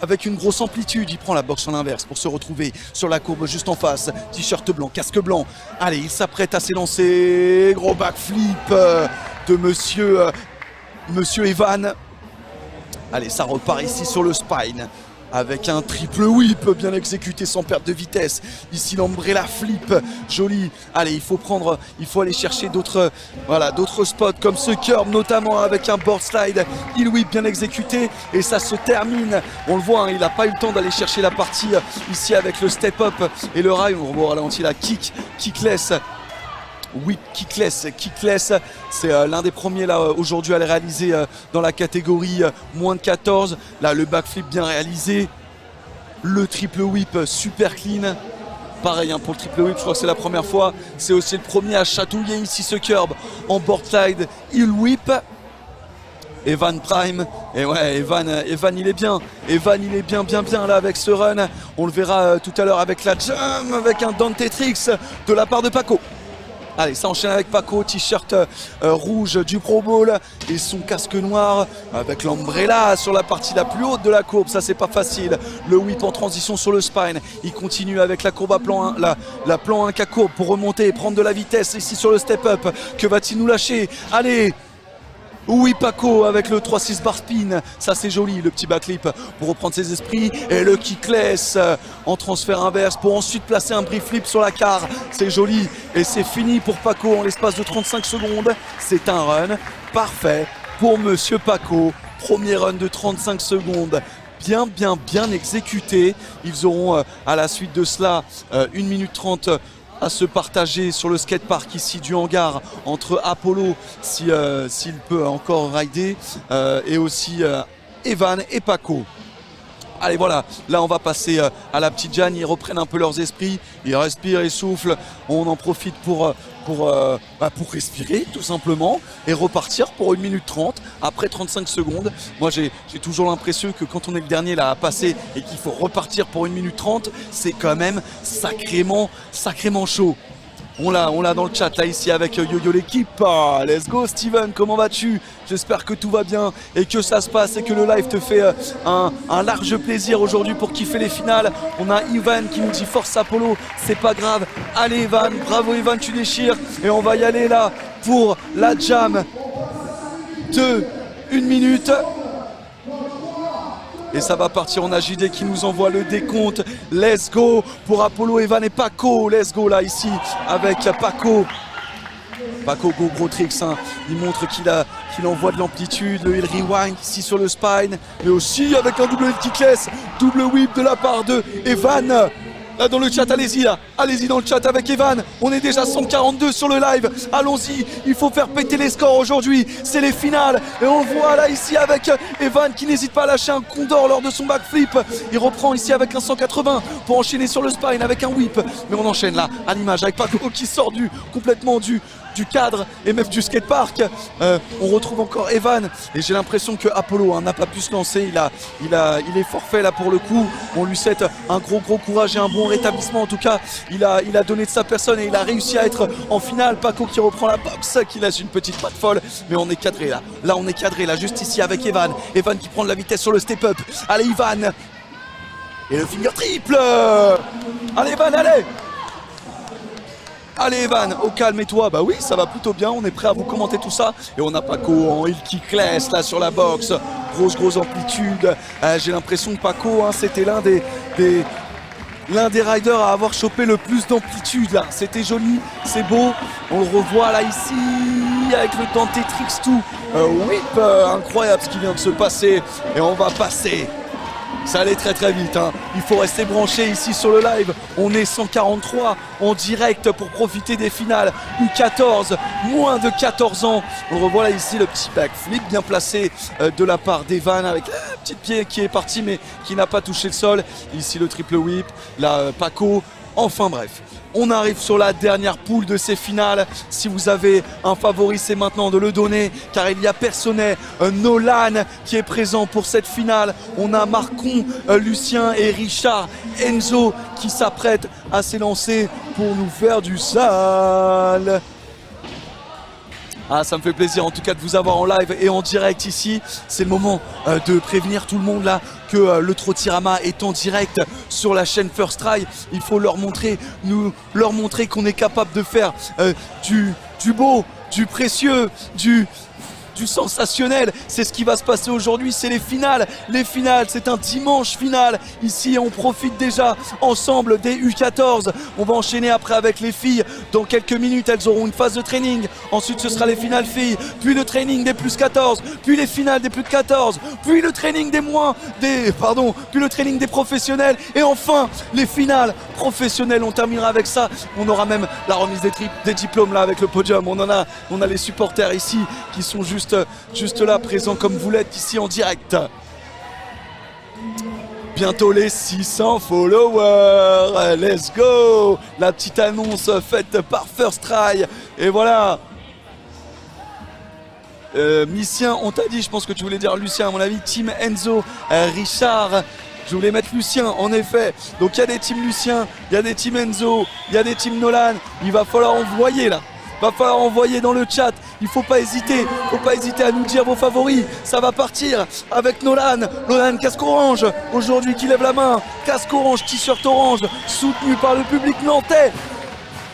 avec une grosse amplitude. Il prend la box en inverse pour se retrouver sur la courbe juste en face. T-shirt blanc, casque blanc. Allez, il s'apprête à s'élancer. Gros backflip de monsieur Evan. Allez, ça repart ici sur le spine avec un triple whip bien exécuté sans perte de vitesse. Ici l'ombrella flip, joli. Allez, il faut aller chercher d'autres spots comme ce curb notamment avec un board slide, heel whip bien exécuté et ça se termine. On le voit, hein, il n'a pas eu le temps d'aller chercher la partie ici avec le step up et le rail. On voit ralenti la kickless. Whip kickless, c'est l'un des premiers là aujourd'hui à le réaliser dans la catégorie moins de 14. Là le backflip bien réalisé, le triple whip super clean. Pareil hein, pour le triple whip, je crois que c'est la première fois. C'est aussi le premier à chatouiller ici ce curb en board slide heel whip. Evan Prime, et ouais Evan il est bien, il est bien là avec ce run. On le verra tout à l'heure avec la jam, avec un Dante Tricks de la part de Paco. Allez, ça enchaîne avec Paco, t-shirt rouge du Pro Bowl et son casque noir avec l'ombrella sur la partie la plus haute de la courbe. Ça, c'est pas facile. Le whip en transition sur le spine. Il continue avec la courbe à plan 1, la plan 1 K courbe pour remonter et prendre de la vitesse ici sur le step-up. Que va-t-il nous lâcher? Allez! Oui, Paco avec le 3-6 bar spin, ça c'est joli, le petit backflip pour reprendre ses esprits. Et le kickless en transfert inverse pour ensuite placer un brief flip sur la carre. C'est joli et c'est fini pour Paco en l'espace de 35 secondes. C'est un run parfait pour Monsieur Paco. Premier run de 35 secondes. Bien exécuté. Ils auront à la suite de cela 1 minute 30 à se partager sur le skatepark ici du hangar entre Apollo s'il peut encore rider et aussi Evan et Paco. Allez voilà, là on va passer à la petite Jeanne, ils reprennent un peu leurs esprits, ils respirent, ils soufflent, on en profite pour respirer tout simplement et repartir pour 1 minute 30 après 35 secondes. Moi j'ai toujours l'impression que quand on est le dernier là à passer et qu'il faut repartir pour 1 minute 30, c'est quand même sacrément chaud. On l'a dans le chat là ici avec Yo-Yo l'équipe. Ah, let's go Steven, comment vas-tu? J'espère que tout va bien et que ça se passe et que le live te fait un large plaisir aujourd'hui pour kiffer les finales. On a Ivan qui nous dit force Apollo, c'est pas grave. Allez Ivan, bravo Ivan, tu déchires. Et on va y aller là pour la jam de 1 minute. Et ça va partir, on a JD qui nous envoie le décompte. Let's go pour Apollo, Evan et Paco. Let's go là ici avec Paco. Paco go gros tricks, hein. Il montre qu'il envoie de l'amplitude, le hill rewind ici sur le spine. Mais aussi avec un double hill kickless, double whip de la part de Evan. Là dans le chat, allez-y là, allez-y dans le chat avec Evan. On est déjà 142 sur le live. Allons-y, il faut faire péter les scores aujourd'hui. C'est les finales. Et on voit là ici avec Evan qui n'hésite pas à lâcher un condor lors de son backflip. Il reprend ici avec un 180 pour enchaîner sur le spine avec un whip. Mais on enchaîne là à l'image avec Paco qui sort complètement du cadre et même du skatepark. On retrouve encore Evan et j'ai l'impression que Apollo n'a pas pu se lancer. Il est forfait là pour le coup. On lui souhaite un gros courage et un bon rétablissement. En tout cas, il a donné de sa personne et il a réussi à être en finale. Paco qui reprend la boxe, qui laisse une petite patte folle, mais on est cadré là. Là on est cadré là juste ici avec Evan. Evan qui prend de la vitesse sur le step-up. Allez Evan. Et le finger triple. Allez Evan, allez. Allez Evan, au calme et toi, bah oui ça va plutôt bien, on est prêt à vous commenter tout ça. Et on a Paco en hill kickless là sur la boxe, grosse amplitude. J'ai l'impression que Paco c'était l'un des riders à avoir chopé le plus d'amplitude là. C'était joli, c'est beau, on le revoit là ici avec le Dante Tricks tout. Whip, incroyable ce qui vient de se passer. Et on va passer. Ça allait très vite, hein. Il faut rester branché ici sur le live. On est 143 en direct pour profiter des finales U14, moins de 14 ans. On revoit là ici le petit backflip bien placé de la part d'Evan avec le petit pied qui est parti mais qui n'a pas touché le sol. Ici le triple whip, là Paco. Enfin bref, on arrive sur la dernière poule de ces finales. Si vous avez un favori, c'est maintenant de le donner, car il y a Personnet, Nolan qui est présent pour cette finale. On a Marcon, Lucien et Richard, Enzo qui s'apprêtent à s'élancer pour nous faire du sale. Ah, ça me fait plaisir en tout cas de vous avoir en live et en direct ici. C'est le moment de prévenir tout le monde là que le Trottirama est en direct sur la chaîne First Try. Il faut leur montrer qu'on est capable de faire du beau, du précieux, du sensationnel. C'est ce qui va se passer aujourd'hui, c'est les finales. Les finales, c'est un dimanche final. Ici, on profite déjà ensemble des U14. On va enchaîner après avec les filles. Dans quelques minutes, elles auront une phase de training. Ensuite, ce sera les finales filles, puis le training des plus 14, puis les finales des plus de 14, puis le training puis le training des professionnels. Et enfin, les finales professionnelles. On terminera avec ça. On aura même la remise des diplômes là avec le podium. On a les supporters ici qui sont juste là présents comme vous l'êtes ici en direct. Bientôt les 600 followers. Let's go. La petite annonce faite par First Try. Et voilà. Missien, on t'a dit, je pense que tu voulais dire Lucien à mon avis. Team Enzo, Richard. Je voulais mettre Lucien, en effet. Donc il y a des teams Lucien, il y a des teams Enzo, il y a des teams Nolan. Il va falloir envoyer là. Va falloir envoyer dans le chat. Il faut pas hésiter à nous dire vos favoris. Ça va partir avec Nolan. Nolan casque orange aujourd'hui qui lève la main. Casque orange, t-shirt orange, soutenu par le public nantais.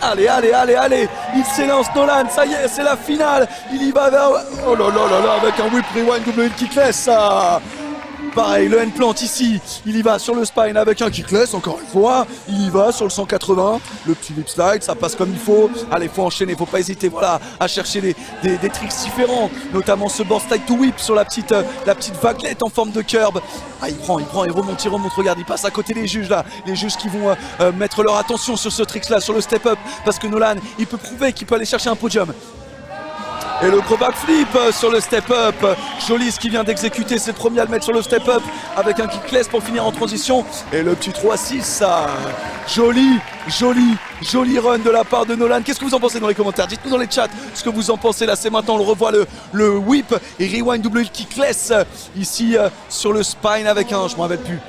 Allez, il s'élance Nolan, ça y est, c'est la finale. Il y va vers... Oh là là là là, avec un whip rewind double kickless, ça. Pareil, le N-plant ici, il y va sur le spine avec un kickless, encore une fois. Il y va sur le 180, le petit lip slide, ça passe comme il faut. Allez, faut enchaîner, faut pas hésiter, voilà, à chercher des tricks différents. Notamment ce board slide to whip sur la petite vaguelette en forme de curb. Ah, il prend, il remonte, regarde, il passe à côté des juges là. Les juges qui vont mettre leur attention sur ce trick là, sur le step up. Parce que Nolan, il peut prouver qu'il peut aller chercher un podium. Et le gros backflip sur le step-up. Jolis qui vient d'exécuter ses premiers à le mettre sur le step-up avec un kickless pour finir en transition. Et le petit 3-6, ça. Joli run de la part de Nolan. Qu'est-ce que vous en pensez dans les commentaires? Dites-nous dans les chats ce que vous en pensez. Là, c'est maintenant, on le revoit le whip et rewind double kickless ici sur le spine avec un, je m'en rappelle plus.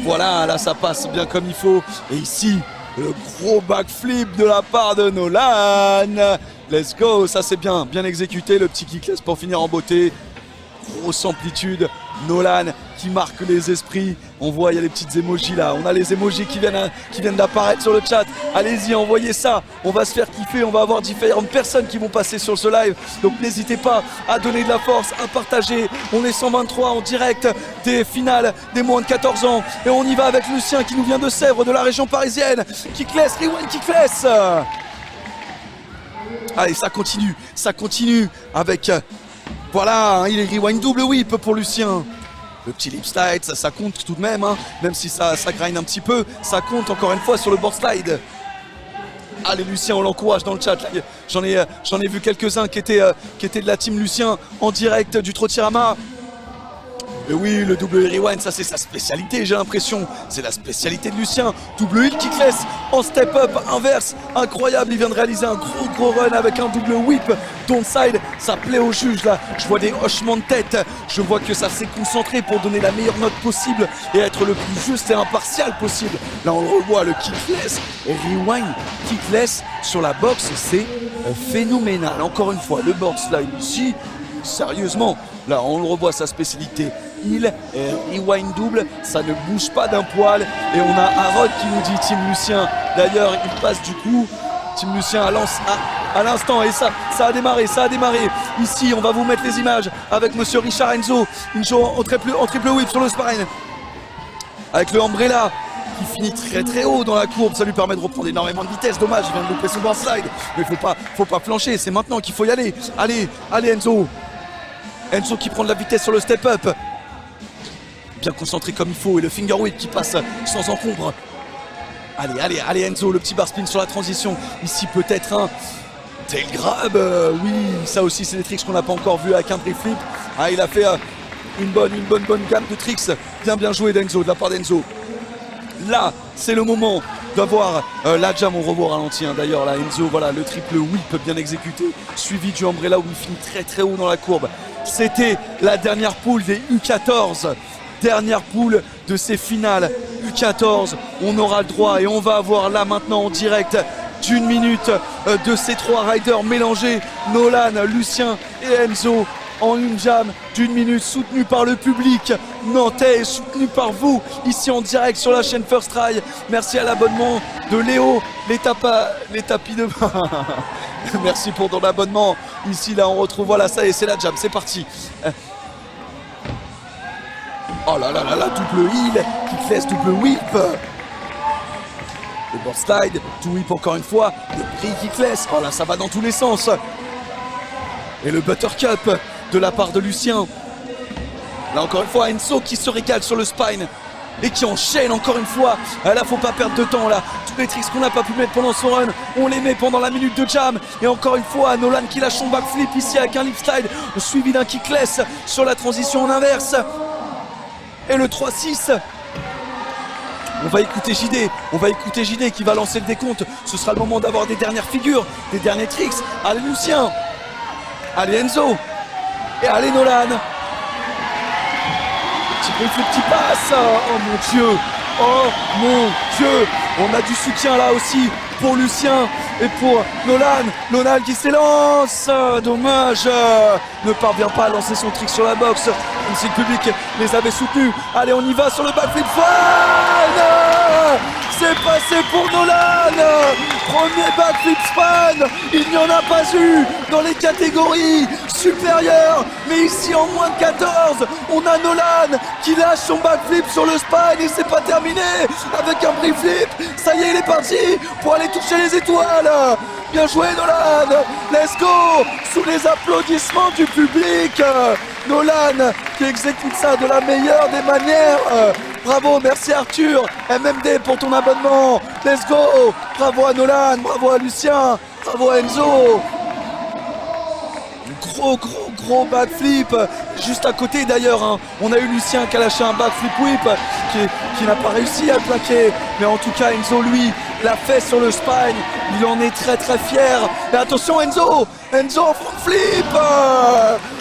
Voilà, là, ça passe bien comme il faut. Et ici, le gros backflip de la part de Nolan. Let's go, ça c'est bien exécuté, le petit kickless pour finir en beauté. Grosse amplitude, Nolan qui marque les esprits. On voit, il y a les petites emojis là, on a les emojis qui viennent d'apparaître sur le chat. Allez-y, envoyez ça, on va se faire kiffer, on va avoir différentes personnes qui vont passer sur ce live. Donc n'hésitez pas à donner de la force, à partager. On est 123 en direct des finales des moins de 14 ans. Et on y va avec Lucien qui nous vient de Sèvres, de la région parisienne. Kickless, rewind kickless. Allez, ça continue avec, voilà, il est rewind double whip pour Lucien. Le petit lip slide, ça compte tout de même, hein, même si ça grind un petit peu, ça compte encore une fois sur le board slide. Allez Lucien, on l'encourage dans le chat. J'en ai vu quelques-uns qui étaient de la team Lucien en direct du Trottirama. Et oui, le double rewind, ça c'est sa spécialité, j'ai l'impression. C'est la spécialité de Lucien. Double heel kickless en step-up inverse. Incroyable, il vient de réaliser un gros run avec un double whip. Downside, ça plaît au juge là. Je vois des hochements de tête. Je vois que ça s'est concentré pour donner la meilleure note possible et être le plus juste et impartial possible. Là, on le revoit, le kickless et rewind kickless sur la boxe, c'est phénoménal. Encore une fois, le board slide ici, sérieusement, là, on le revoit, sa spécialité. Il rewind double, ça ne bouge pas d'un poil. Et on a Harod qui nous dit Team Lucien. D'ailleurs, il passe du coup. Team Lucien lance à l'instant et ça a démarré. Ici, on va vous mettre les images avec Monsieur Richard Enzo en triple whip sur le spine. Avec le Umbrella qui finit très haut dans la courbe. Ça lui permet de reprendre énormément de vitesse. Dommage, il vient de louper son board slide. Mais faut pas flancher, c'est maintenant qu'il faut y aller. Allez Enzo. Enzo qui prend de la vitesse sur le step-up. Bien concentré comme il faut. Et le finger whip qui passe sans encombre. Allez Enzo, le petit bar spin sur la transition. Ici peut-être un tail grab. Oui, ça aussi c'est des tricks qu'on n'a pas encore vu avec un brief flip. Ah, il a fait une bonne gamme de tricks. Bien joué d'Enzo, de la part d'Enzo. Là, c'est le moment d'avoir la jam, on revoit au ralenti d'ailleurs là Enzo, voilà le triple whip bien exécuté, suivi du Umbrella où il finit très haut dans la courbe. C'était la dernière poule des U14, dernière poule de ces finales U14. On aura le droit et on va avoir là maintenant en direct d'une minute de ces trois riders mélangés, Nolan, Lucien et Enzo, en une jam d'une minute, soutenue par le public nantais et soutenue par vous ici en direct sur la chaîne First Try. Merci à l'abonnement de Léo, les tapis de merci pour ton abonnement. Ici là on retrouve, voilà, ça y est, c'est la jam, c'est parti. Oh là, double heel, kickless, double whip. Le board slide, tout whip encore une fois, le prix kickless. Oh là, ça va dans tous les sens. Et le buttercup de la part de Lucien. Là encore une fois, Enzo qui se régale sur le spine et qui enchaîne encore une fois. Là, faut pas perdre de temps là. Tous les tricks qu'on n'a pas pu mettre pendant son run, on les met pendant la minute de jam. Et encore une fois, Nolan qui lâche son backflip ici avec un lip slide suivi d'un kickless sur la transition en inverse. Et le 3-6. On va écouter JD qui va lancer le décompte. Ce sera le moment d'avoir des dernières figures, des derniers tricks. Allez Lucien, allez Enzo, et allez Nolan. Petit brief, le petit passe. Oh mon Dieu, on a du soutien là aussi pour Lucien et pour Nolan qui s'élance, dommage, ne parvient pas à lancer son trick sur la boxe, comme si le public les avait soutenus. Allez, on y va sur le backflip span, c'est passé pour Nolan, premier backflip span, il n'y en a pas eu dans les catégories supérieures, mais ici en moins de 14, on a Nolan qui lâche son backflip sur le spine et c'est pas terminé avec un brief flip, ça y est il est parti pour aller toucher les étoiles. Bien joué Nolan, let's go, sous les applaudissements du public, Nolan qui exécute ça de la meilleure des manières. Bravo, merci Arthur, MMD pour ton abonnement, let's go, bravo à Nolan, bravo à Lucien, bravo à Enzo. Gros backflip, juste à côté d'ailleurs, hein. On a eu Lucien qui a lâché un backflip whip qui n'a pas réussi à le plaquer, mais en tout cas Enzo lui l'a fait sur le spine, il en est très fier. Et attention Enzo en front flip,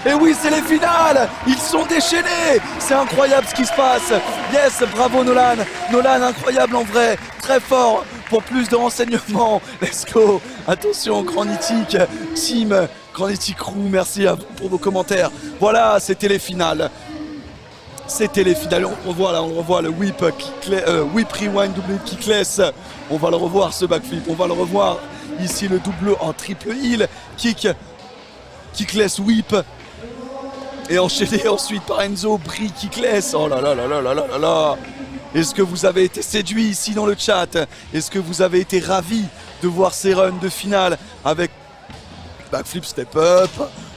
et oui c'est les finales, ils sont déchaînés, c'est incroyable ce qui se passe. Yes, bravo Nolan incroyable en vrai, très fort. Pour plus de renseignements, let's go. Attention Granitic Team, Granitic Crew, merci à vous pour vos commentaires. Voilà, c'était les finales. On revoit le whip, whip rewind double kickless. On va le revoir ce backflip, on va le revoir. Ici le double en triple heel, kickless whip. Et enchaîné ensuite par Enzo, brie kickless. Oh là là. Est-ce que vous avez été séduit ici dans le chat? Est-ce que vous avez été ravis de voir ces runs de finale avec backflip step up,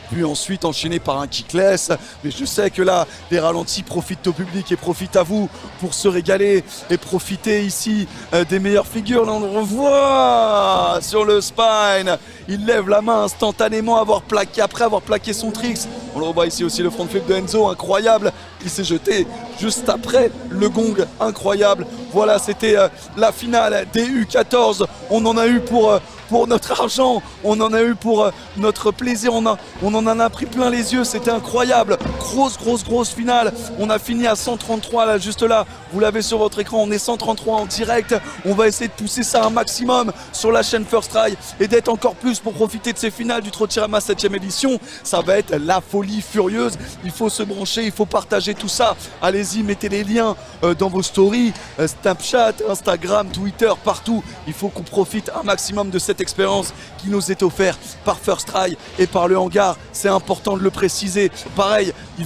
puis ensuite enchaîné par un kickless? Mais je sais que là, les ralentis profitent au public et profitent à vous pour se régaler et profiter ici des meilleures figures. Là, on le revoit sur le spine. Il lève la main instantanément après avoir plaqué son tricks. On le revoit ici aussi le front flip de Enzo, incroyable. Il s'est jeté juste après le gong, incroyable. Voilà, c'était la finale des U14. On en a eu pour notre argent, on en a eu pour notre plaisir, on en a pris plein les yeux, c'était incroyable. Grosse finale, on a fini à 133 là, juste là, vous l'avez sur votre écran, on est 133 en direct. On va essayer de pousser ça un maximum sur la chaîne First Try et d'être encore plus pour profiter de ces finales du Trotirama 7ème édition. Ça va être la folie furieuse, il faut se brancher, il faut partager tout ça. Allez-y, mettez les liens dans vos stories, Snapchat, Instagram, Twitter, partout. Il faut qu'on profite un maximum de cette expérience qui nous est offerte par First Try et par le hangar. C'est important de le préciser. Pareil, il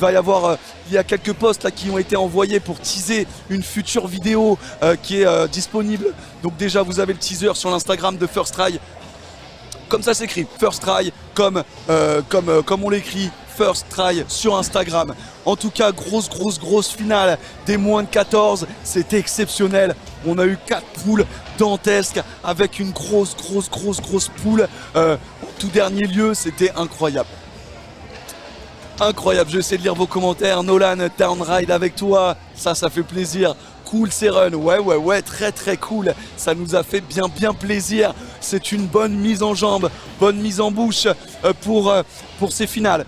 y a quelques posts là qui ont été envoyés pour teaser une future vidéo qui est disponible. Donc déjà, vous avez le teaser sur l'Instagram de First Try. Comme ça s'écrit, First Try, comme on l'écrit, First Try sur Instagram. En tout cas, grosse finale des moins de 14. C'était exceptionnel. On a eu 4 poules dantesques avec une grosse poule. Au tout dernier lieu, c'était incroyable. Incroyable, je vais essayer de lire vos commentaires. Nolan, Downride avec toi, ça fait plaisir. Cool ces runs, ouais, très cool. Ça nous a fait bien plaisir. C'est une bonne mise en jambe, bonne mise en bouche pour ces finales.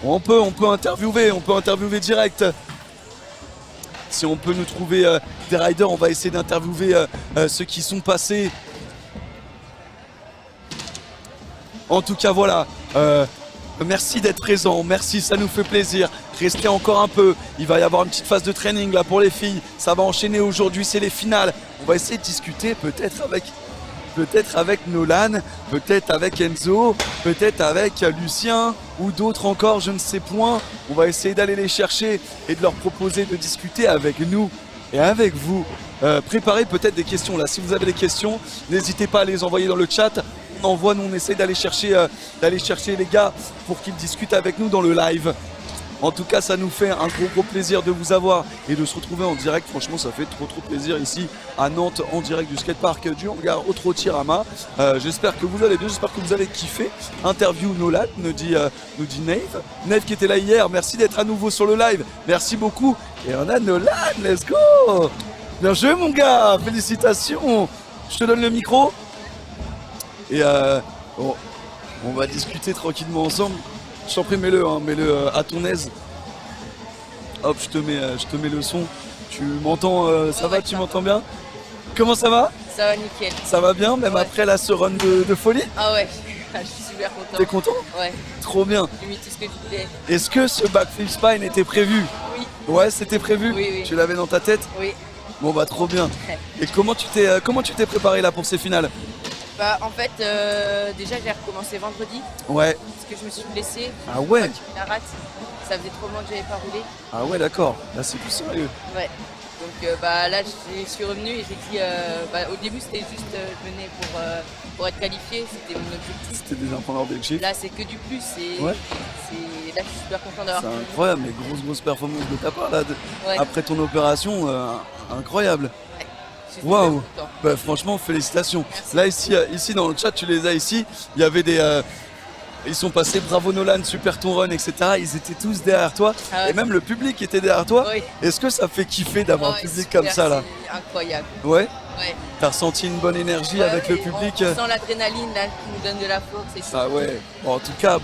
On peut interviewer direct. Si on peut nous trouver des riders, on va essayer d'interviewer ceux qui sont passés. En tout cas, voilà. Merci d'être présent, merci, ça nous fait plaisir. Restez encore un peu, il va y avoir une petite phase de training là pour les filles. Ça va enchaîner aujourd'hui, c'est les finales. On va essayer de discuter peut-être avec Nolan, peut-être avec Enzo, peut-être avec Lucien ou d'autres encore, je ne sais point. On va essayer d'aller les chercher et de leur proposer de discuter avec nous et avec vous. Préparez peut-être des questions là. Si vous avez des questions, n'hésitez pas à les envoyer dans le chat. On envoie, nous on essaie d'aller chercher les gars pour qu'ils discutent avec nous dans le live. En tout cas, ça nous fait un gros plaisir de vous avoir et de se retrouver en direct. Franchement, ça fait trop plaisir ici à Nantes, en direct du skatepark du hangar au Trotirama. J'espère que vous allez bien, j'espère que vous avez kiffé. Interview Nolan, nous dit Nave. Nave qui était là hier, merci d'être à nouveau sur le live. Merci beaucoup. Et on a Nolan, let's go. Bien joué mon gars, félicitations. Je te donne le micro. Et on va discuter tranquillement ensemble. Je t'en prie, mets-le à ton aise. Hop, je te mets le son. Tu m'entends, ça va, tu m'entends bien? Comment ça va? Ça va nickel. Ça va bien, même Ouais. après là, ce run de folie? Ah ouais, je suis super content. T'es content? Ouais, Trop bien. j'ai mis tout ce que je voulais. Est-ce que ce backflip spine était prévu? Oui, Ouais, c'était prévu? Oui, oui. Tu l'avais dans ta tête? oui. Bon bah trop bien. Et comment tu t'es préparé là pour ces finales? Bah en fait, déjà j'ai recommencé vendredi Ouais. parce que je me suis blessée. Ah ouais? J'ai pris la rate. Ça faisait trop longtemps que j'avais pas roulé. Ah ouais, d'accord. Là c'est plus sérieux. Ouais. Donc bah là je suis revenue et j'ai dit, bah, au début c'était juste je venais pour être qualifié, c'était mon objectif. C'était déjà un premier objectif. Là c'est que du plus et Ouais. là je suis super content d'avoir C'est fini. incroyable, mais grosse performance de ta part là. Ouais. Après ton opération, incroyable. Je suis Waouh. super content. Bah franchement, félicitations. Merci. Là ici dans le chat, tu les as ici. Il y avait des, ils sont passés, bravo Nolan, super ton run, etc. Ils étaient tous derrière toi Ah ouais. et même le public était derrière toi. Oui. Est-ce que ça fait kiffer d'avoir un Ouais, public super, comme ça là? C'est incroyable. Ouais. Ouais. T'as ressenti une bonne énergie Ouais, avec le ouais, public? On sent l'adrénaline là qui nous donne de la force. Et Ah ouais. Bon, en tout cas,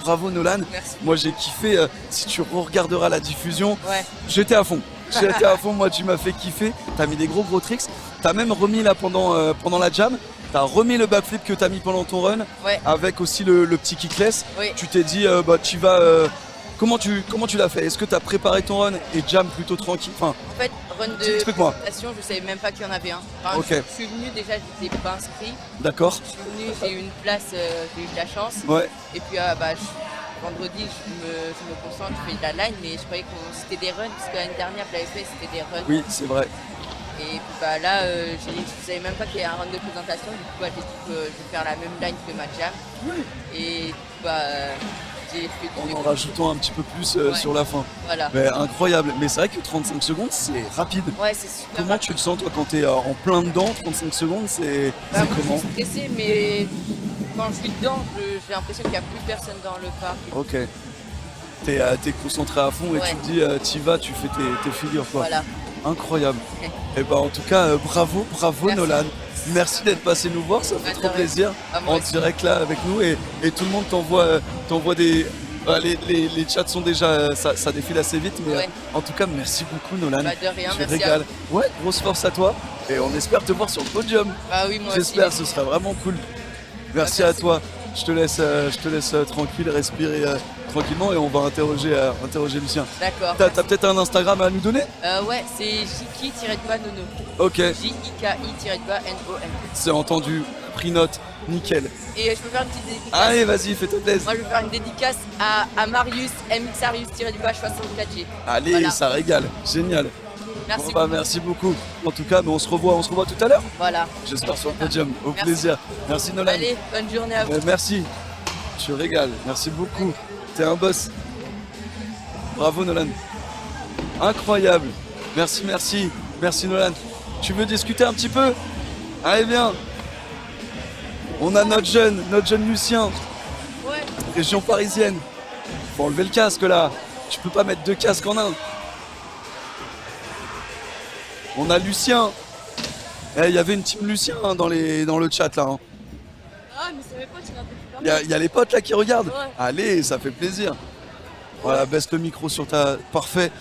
bravo Nolan. Merci. Moi j'ai kiffé. Si tu regarderas la diffusion, Ouais. j'étais à fond. J'étais à fond, moi tu m'as fait kiffer. T'as mis des gros tricks. T'as même remis là pendant la jam. T'as remis le backflip que t'as mis pendant ton run. Ouais. Avec aussi le petit kickless. Oui. Tu t'es dit, bah tu vas. Comment tu l'as fait? Est-ce que t'as préparé ton run et jam plutôt tranquille? Enfin, En fait, run de explique-moi. présentation, je savais même pas qu'il y en avait un. Enfin, Ok. je suis venue déjà, j'étais pas inscrit. d'accord. Je suis venue, j'ai eu une place, j'ai eu de la chance. Ouais. Et puis vendredi, je me concentre, je fais de la line, mais je croyais que c'était des runs, parce que l'année dernière, je l'avais fait, c'était des runs. Oui, c'est vrai. Et puis bah, là, je savais même pas qu'il y avait un run de présentation, du coup, bah, j'ai dit que je vais faire la même line que ma jam. Et bah, j'ai fait tous mes En coups. rajoutant un petit peu plus Ouais. sur la fin. Voilà. Mais incroyable. Mais c'est vrai que 35 secondes, c'est rapide. Ouais, c'est super. Comment tu le sens toi quand t'es en plein dedans? 35 secondes, c'est Bah, moi, comment? je suis stressée, mais quand je suis dedans, j'ai l'impression qu'il n'y a plus personne dans le parc. Ok. T'es concentré à fond et Ouais. tu te dis, t'y vas, tu fais tes figures quoi. Voilà. Incroyable. Ouais. Et ben en tout cas, bravo Merci. Nolan. Merci d'être passé nous voir, ça fait Bah, de trop rien. plaisir. Ah, moi En aussi. direct là avec nous et tout le monde t'envoie des. Les chats sont déjà. Ça défile assez vite, mais Ouais. en tout cas, merci beaucoup Nolan. Bah, de rien, Tu merci régales. Ouais, grosse force à toi. Et on espère te voir sur le podium. Ah oui, moi aussi. J'espère, ce sera vraiment cool. Merci à merci. toi. Je te laisse tranquille, respirer tranquillement et on va interroger Lucien. D'accord. T'as peut-être un Instagram à nous donner? Ouais, c'est Jiki-Nono. Ok, Jiki-NON. c'est entendu. Pris note, nickel. Et je peux faire une petite dédicace. Allez, vas-y, fais-toi plaisir. Moi, je vais faire une dédicace à Marius, MXarius-64G. Allez, Voilà. ça régale. Génial. Merci. Bon, bah, merci beaucoup. En tout cas, mais on se revoit tout à l'heure. Voilà. J'espère sur le podium. Au Merci. plaisir. Merci Nolan. Allez, bonne journée à vous. Merci. Tu régales. Merci beaucoup. T'es un boss. Bravo Nolan. Incroyable. Merci Nolan. Tu veux discuter un petit peu? Allez, viens. On a notre jeune Lucien, Ouais. région parisienne. Faut enlever le casque là. Tu peux pas mettre deux casques en un. On a Lucien. Il y avait une team Lucien hein, dans le chat là. hein. Ah, mais c'est mes potes, il a un peu Il y a les potes là qui regardent. Ouais. Allez, ça fait plaisir. Voilà, baisse le micro sur ta. Parfait.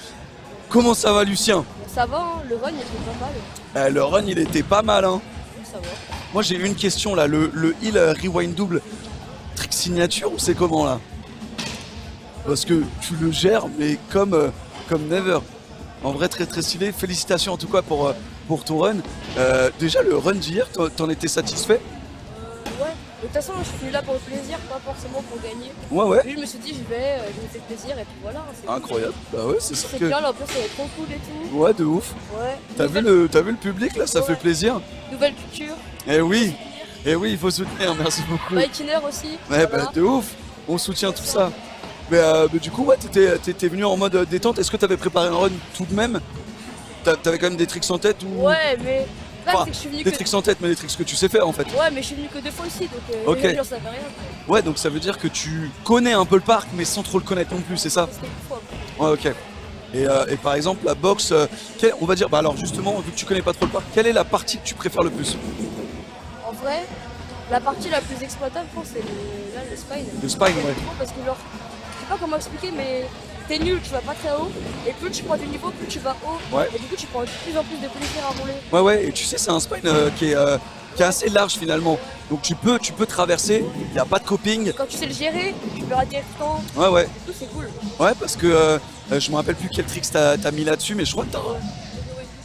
Comment ça va, Lucien? Ça va, hein, le run il était pas mal. Le run, il était pas mal. Hein. Ça va. Moi, j'ai une question là. Le heal rewind double, trick signature ou c'est comment là? Parce que tu le gères, mais comme never. En vrai, très très stylé. Félicitations en tout cas pour ton run. Déjà, le run d'hier, t'en étais satisfait? Ouais, de toute façon, je suis venu là pour le plaisir, pas forcément pour gagner. Ouais. Puis je me suis dit, je me fais plaisir et puis voilà. C'est Incroyable. Bah ouais, c'est sûr C'est que. bien, l'ambiance elle est trop cool et tout. Ouais, de ouf. Ouais. T'as vu le public là, ça Ouais. fait plaisir. Nouvelle culture. Eh oui, il faut soutenir, merci beaucoup. Bikiner aussi. Ouais, voilà. bah de ouf, on soutient tout ça. Mais du coup, ouais, t'étais venu en mode détente. Est-ce que t'avais préparé un run tout de même? T'avais quand même des tricks en tête ou... Ouais, mais là, Enfin, c'est que je suis venu des que. tricks en tête, mais des tricks que tu sais faire en fait. Ouais, mais je suis venu que 2 fois aussi, donc Ok. les gens savaient rien. Ouais, donc ça veut dire que tu connais un peu le parc, mais sans trop le connaître non plus, c'est ça? C'était une fois. Ouais, ok. Et par exemple, la boxe, on va dire, bah alors justement, vu que tu connais pas trop le parc, quelle est la partie que tu préfères le plus? En vrai, la partie la plus exploitable, je pense, c'est le spine. Le spine, ouais. Parce que genre, je sais pas comment expliquer, mais t'es nul, tu vas pas très haut. Et plus tu prends du niveau, plus tu vas haut. Ouais. Et du coup, tu prends de plus en plus de plaisir à rouler. Ouais, ouais, et tu sais, c'est un spine qui est assez large finalement. Donc tu peux traverser, il n'y a pas de coping. Quand tu sais le gérer, tu peux rater le temps. Ouais, ouais. Et tout, c'est cool. Ouais, parce que je me rappelle plus quel tricks t'as mis là-dessus, mais je crois que t'as.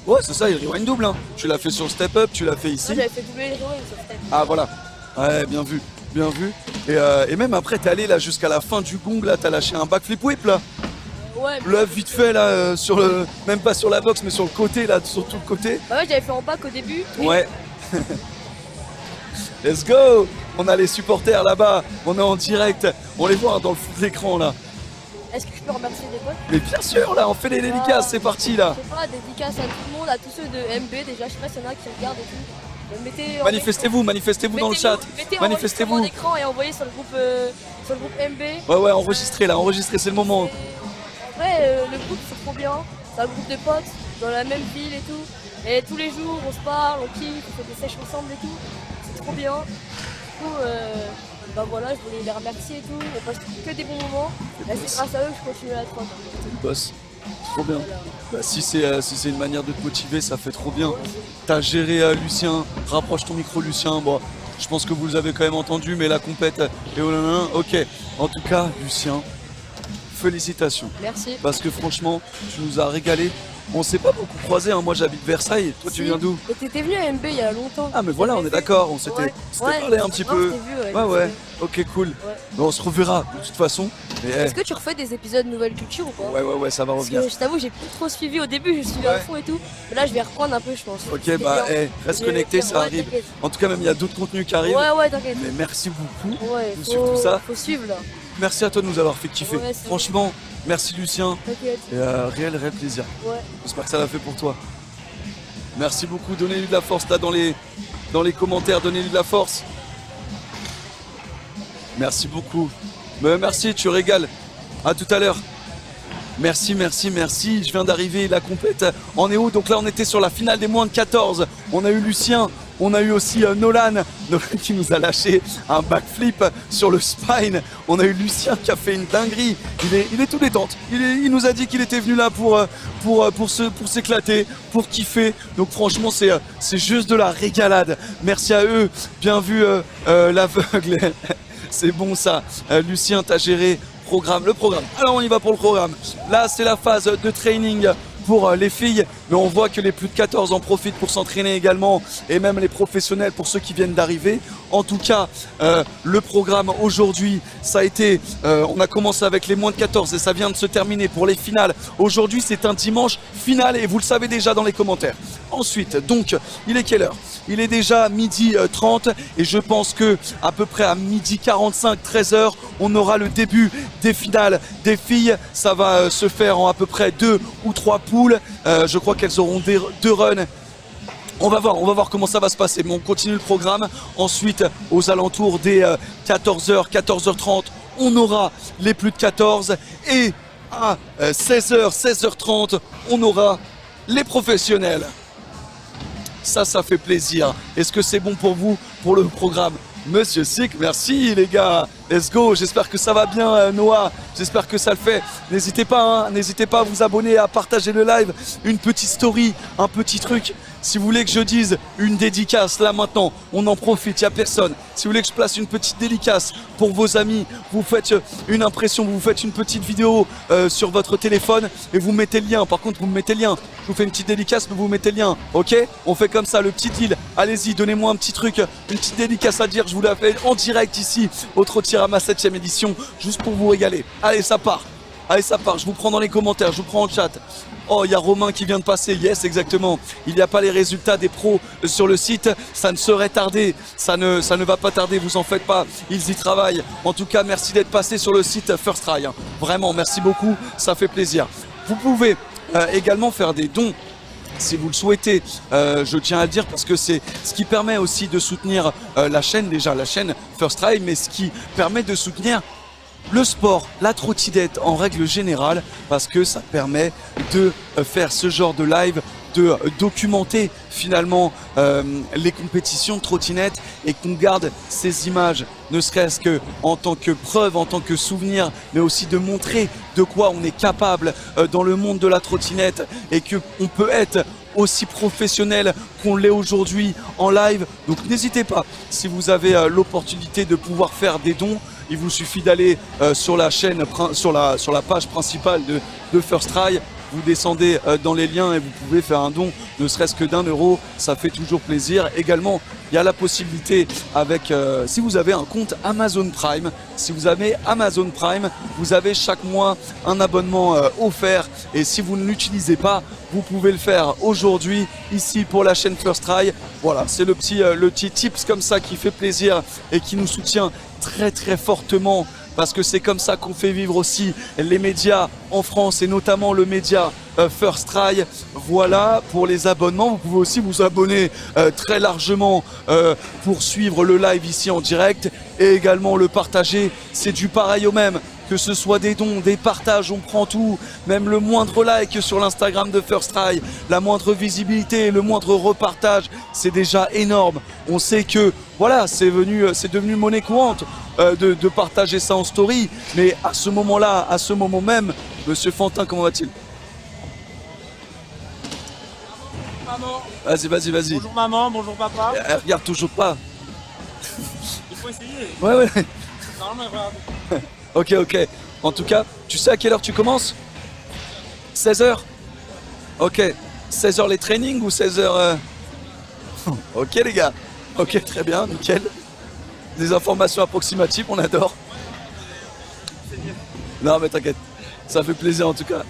Ouais, c'est ça, il rewind double. Hein. Tu l'as fait sur le step up, tu l'as fait ici. Moi, j'avais fait doubler les rewind sur tête. Ah, voilà. Ouais, bien vu, bien vu. Et même après, t'es allé là jusqu'à la fin du gong, là, t'as lâché un backflip whip là. Ouais, Là, vite fait là, sur le. Même pas sur la box, mais sur le côté là, sur tout le côté. bah ouais, j'avais fait en bac au début. Ouais. Let's go. On a les supporters là-bas, on est en direct, on les voit hein, dans le fond de l'écran là. Est-ce que je peux remercier des potes? Mais bien sûr là, on fait les dédicaces, c'est parti là. Je sais pas, dédicace à tout le monde, à tous ceux de MB déjà, je sais pas s'il y en a qui regardent et tout. Mettez en Manifestez-vous dans le chat. Mettez Manifestez-vous. en écran et envoyez sur le groupe MB. Ouais, enregistrez là, enregistrez, c'est le moment. En vrai, le groupe c'est trop bien, c'est un groupe de potes dans la même ville et tout. Et tous les jours on se parle, on kiffe, on fait des sèches ensemble et tout. C'est trop bien. Du coup, bah voilà, je voulais les remercier et tout. On passe que des bons moments. Et c'est grâce à eux que je continue la trotte. T'es le boss. Trop bien. Bah, si c'est une manière de te motiver, ça fait trop bien. T'as géré Lucien, rapproche ton micro Lucien. Bon, je pense que vous les avez quand même entendu, mais la compète et oh là là, ok. En tout cas, Lucien, félicitations. Merci. Parce que franchement, tu nous as régalé. On s'est pas beaucoup croisés, hein. Moi j'habite Versailles, toi tu viens d'où? Et t'étais venu à MB il y a longtemps. Ah mais voilà, on est d'accord, on s'était parlé un petit peu. Ouais, ok cool. Ouais. Mais on se reverra de toute façon. Mais, Est-ce que tu refais des épisodes Nouvelle Culture ou pas? ouais, ça va Parce revenir. que je t'avoue, j'ai plus trop suivi au début, je suivais à fond et tout. Mais là, je vais reprendre un peu, je pense. Ok, C'était bah bien. reste connecté, ça Ouais, arrive. t'inquiète. En tout cas, même il y a d'autres contenus qui arrivent. Ouais, t'inquiète. Mais merci beaucoup Ouais, de suivre tout ça. faut suivre là. Merci à toi de nous avoir fait kiffer. Ouais, c'est Franchement, merci Lucien. T'inquiète. Et réel plaisir. Ouais. J'espère que ça l'a fait pour toi. Merci beaucoup, donnez-lui de la force là dans les commentaires, donnez-lui de la force. Merci beaucoup. Mais merci, tu régales. À tout à l'heure. Merci. Je viens d'arriver, la compète en est où? Donc là, on était sur la finale des moins de 14. On a eu Lucien, on a eu aussi Nolan qui nous a lâché un backflip sur le spine. On a eu Lucien qui a fait une dinguerie. Il est tout détente. Il nous a dit qu'il était venu là pour s'éclater, pour kiffer. Donc franchement, c'est juste de la régalade. Merci à eux. Bien vu l'aveugle. C'est bon ça. Lucien, t'as géré le programme. Alors on y va pour le programme. Là, c'est la phase de training pour les filles, mais on voit que les plus de 14 en profitent pour s'entraîner également, et même les professionnels pour ceux qui viennent d'arriver. En tout cas, le programme aujourd'hui, ça a été, on a commencé avec les moins de 14 et ça vient de se terminer pour les finales. Aujourd'hui, c'est un dimanche final et vous le savez déjà dans les commentaires. Ensuite, donc, il est quelle heure? Il est déjà midi 30 et je pense que à peu près à midi 45, 13h, on aura le début des finales des filles. Ça va se faire en à peu près 2 ou 3 poules. Je crois qu'elles auront deux runs. On va voir comment ça va se passer. Mais on continue le programme. Ensuite, aux alentours des 14h, 14h30, on aura les plus de 14. Et à 16h, 16h30, on aura les professionnels. Ça fait plaisir. Est-ce que c'est bon pour vous, pour le programme? Monsieur Sick, merci les gars. Let's go. J'espère que ça va bien, Noah. J'espère que ça le fait. N'hésitez pas à vous abonner, à partager le live. Une petite story, un petit truc. Si vous voulez que je dise une dédicace, là maintenant, on en profite, il n'y a personne. Si vous voulez que je place une petite dédicace pour vos amis, vous faites une impression, vous faites une petite vidéo sur votre téléphone et vous mettez le lien. Par contre, vous me mettez le lien. Je vous fais une petite dédicace, mais vous mettez le lien. Ok? On fait comme ça, le petit deal. Allez-y, donnez-moi un petit truc, une petite dédicace à dire. Je vous la fais en direct ici au Trottirama 7ème édition, juste pour vous régaler. Allez, ça part. Je vous prends dans les commentaires, je vous prends en chat. Oh, il y a Romain qui vient de passer. Yes, exactement. Il n'y a pas les résultats des pros sur le site. Ça ne saurait tarder. Ça ne va pas tarder, vous en faites pas. Ils y travaillent. En tout cas, merci d'être passé sur le site First Try. Vraiment, merci beaucoup. Ça fait plaisir. Vous pouvez également faire des dons si vous le souhaitez, je tiens à le dire parce que c'est ce qui permet aussi de soutenir la chaîne, déjà la chaîne First Try, mais ce qui permet de soutenir le sport, la trottinette en règle générale, parce que ça permet de faire ce genre de live de documenter finalement les compétitions de trottinette et qu'on garde ces images, ne serait-ce que en tant que preuve, en tant que souvenir, mais aussi de montrer de quoi on est capable dans le monde de la trottinette et qu'on peut être aussi professionnel qu'on l'est aujourd'hui en live. Donc n'hésitez pas, si vous avez l'opportunité de pouvoir faire des dons, il vous suffit d'aller sur la chaîne, sur la page principale de First Try. Vous descendez dans les liens et vous pouvez faire un don, ne serait-ce que d'1 €, ça fait toujours plaisir. Également, il y a la possibilité avec, si vous avez un compte Amazon Prime, vous avez chaque mois un abonnement offert. Et si vous ne l'utilisez pas, vous pouvez le faire aujourd'hui, ici pour la chaîne First Try. Voilà, c'est le petit tips comme ça qui fait plaisir et qui nous soutient très très fortement. Parce que c'est comme ça qu'on fait vivre aussi les médias en France et notamment le média First Try. Voilà pour les abonnements. Vous pouvez aussi vous abonner très largement pour suivre le live ici en direct et également le partager. C'est du pareil au même. Que ce soit des dons, des partages, on prend tout. Même le moindre like sur l'Instagram de First Try, la moindre visibilité, le moindre repartage, c'est déjà énorme. On sait que voilà, c'est devenu monnaie courante de partager ça en story. Mais à ce moment-là, à ce moment même, Monsieur Fantin, comment va-t-il? Maman. Vas-y. Bonjour maman, bonjour papa. Elle regarde toujours pas. Il faut essayer. Ouais. Normalement, elle regarde. Ok. En tout cas, tu sais à quelle heure tu commences? 16h? Ok. 16h les trainings ou 16h Ok les gars. Ok, très bien, nickel. Des informations approximatives, on adore. Non mais t'inquiète, ça fait plaisir en tout cas.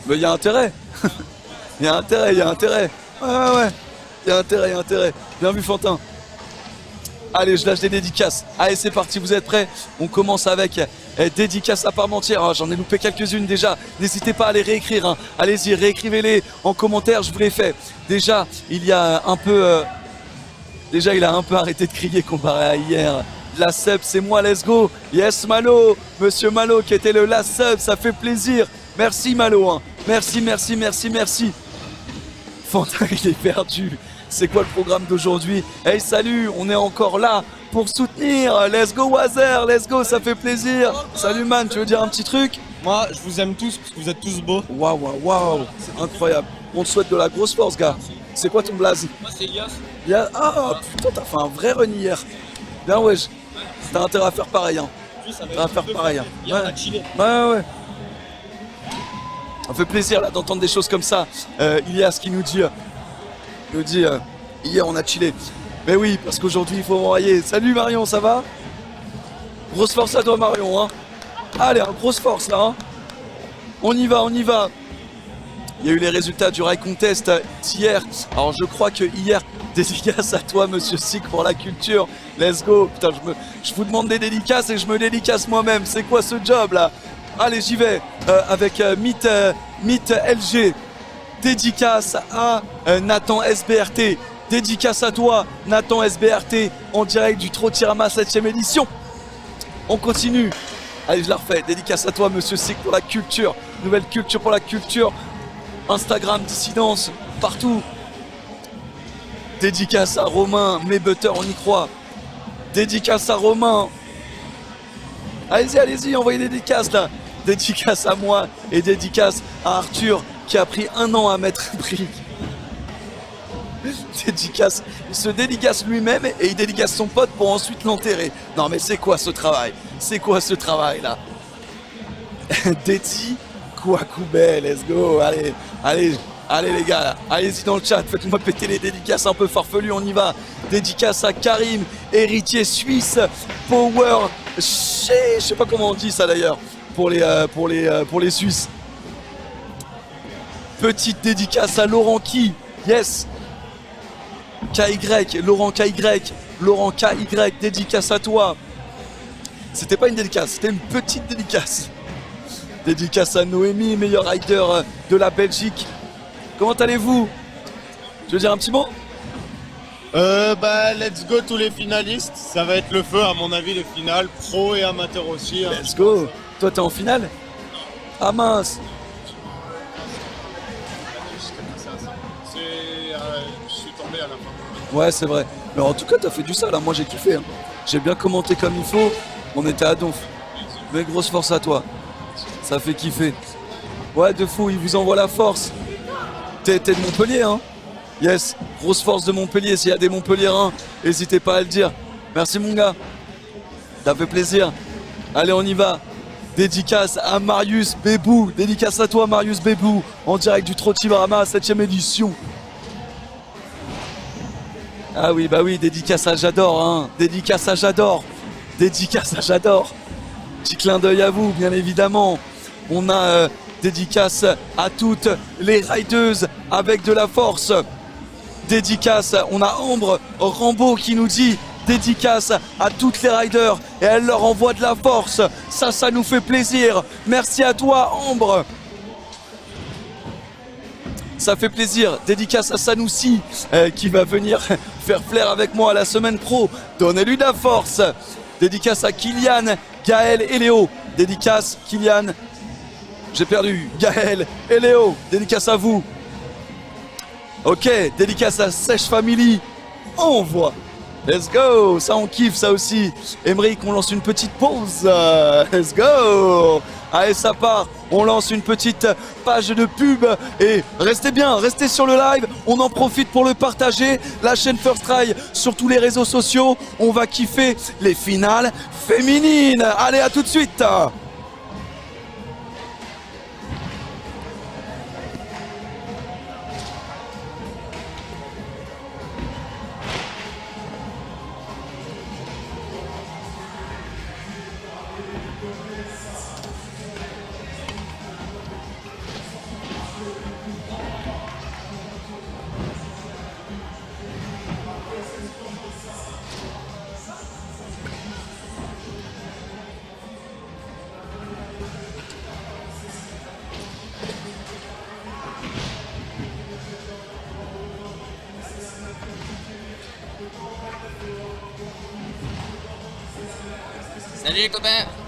Mais il y a intérêt. Il y a intérêt. Ouais. Il y a intérêt. Bien vu Fantin. Allez, je lâche des dédicaces. Allez, c'est parti, vous êtes prêts? On commence avec dédicaces à part entière. Ah, j'en ai loupé quelques-unes déjà. N'hésitez pas à les réécrire. Hein. Allez-y, réécrivez-les en commentaire, je vous les fais. Déjà, il a un peu arrêté de crier comparé à hier. La sub, c'est moi, let's go. Yes, Malo. Monsieur Malo qui était le last sub, ça fait plaisir. Merci, Malo. Hein. Merci. Fantin, il est perdu. C'est quoi le programme d'aujourd'hui? Hey, salut, on est encore là pour soutenir. Let's go, Wazer, let's go, ça fait plaisir. Salut, man, tu veux dire un petit truc? Moi, je vous aime tous parce que vous êtes tous beaux. Waouh, c'est incroyable. On te souhaite de la grosse force, gars. C'est quoi ton blaze? Moi, c'est Elias. Ah, putain, t'as fait un vrai run hier. Bien, wesh. T'as intérêt à faire pareil, hein. On va faire pareil. Hein. Hier, on a chillé. Ouais. Ça fait plaisir là d'entendre des choses comme ça. Ilias qui nous dit hier on a chillé. Mais oui, parce qu'aujourd'hui il faut envoyer. Salut Marion, ça va? Grosse force à toi Marion, hein. Allez, grosse force là, hein. On y va. Il y a eu les résultats du Rail Contest hier. Alors je crois que hier, dédicace à toi Monsieur Sick pour la culture. Let's go. Putain, je vous demande des dédicaces et je me dédicace moi-même. C'est quoi ce job là? Allez, j'y vais avec Meet LG. Dédicace à Nathan SBRT. Dédicace à toi, Nathan SBRT, en direct du Trottirama 7ème édition. On continue. Allez, je la refais. Dédicace à toi, Monsieur Sick, pour la culture. Nouvelle culture pour la culture. Instagram, dissidence, partout. Dédicace à Romain, mes butters, on y croit. Dédicace à Romain. Allez-y, envoyez des dédicaces là. Dédicace à moi et dédicace à Arthur qui a pris 1 an à mettre un prix. Dédicace, il se dédicace lui-même et il dédicace son pote pour ensuite l'enterrer. Non mais c'est quoi ce travail? Là? Dédi Kouakoubé, let's go, allez les gars, allez-y dans le chat, faites-moi péter les dédicaces un peu farfelues, on y va. Dédicace à Karim, héritier suisse, Power, je sais pas comment on dit ça d'ailleurs, pour les Suisses. Petite dédicace à Laurent Ki, yes. KY, Laurent KY, dédicace à toi. C'était pas une dédicace, c'était une petite dédicace. Dédicace à Noémie, meilleur rider de la Belgique. Comment allez-vous? Tu veux dire un petit mot? Let's go tous les finalistes. Ça va être le feu à mon avis, les finales, pro et amateur aussi. Hein. Let's go. Toi t'es en finale? Ah mince. Ouais, c'est vrai. Mais en tout cas, t'as fait du sale, hein. Moi j'ai kiffé. Hein. J'ai bien commenté comme il faut. On était à donf. Mais grosse force à toi. Ça fait kiffer. Ouais, de fou, il vous envoie la force. T'es de Montpellier, hein? Yes, grosse force de Montpellier. S'il y a des Montpelliérains, n'hésitez pas à le dire. Merci mon gars. Ça fait plaisir. Allez, on y va. Dédicace à Marius Bébou. Dédicace à toi, Marius Bébou. En direct du Trottimarama, 7ème édition. Ah oui, bah oui, dédicace à J'adore, hein. Dédicace à J'adore. Dédicace à J'adore. Petit clin d'œil à vous, bien évidemment. On a dédicace à toutes les rideuses avec de la force. Dédicace, on a Ambre Rambo qui nous dit dédicace à toutes les riders et elle leur envoie de la force. Ça nous fait plaisir. Merci à toi, Ambre. Ça fait plaisir. Dédicace à Sanoussi qui va venir faire flair avec moi à la semaine pro. Donnez-lui de la force. Dédicace à Kylian, Gaël et Léo. Dédicace Kylian. J'ai perdu. Gaël et Léo. Dédicace à vous. Ok, dédicace à Sèche Family. On voit. Let's go. Ça on kiffe ça aussi. Emeric, on lance une petite pause. Let's go. Allez, ça part. On lance une petite page de pub. Et restez bien, restez sur le live. On en profite pour le partager. La chaîne First Try sur tous les réseaux sociaux. On va kiffer les finales féminines. Allez, à tout de suite. Salut les copains.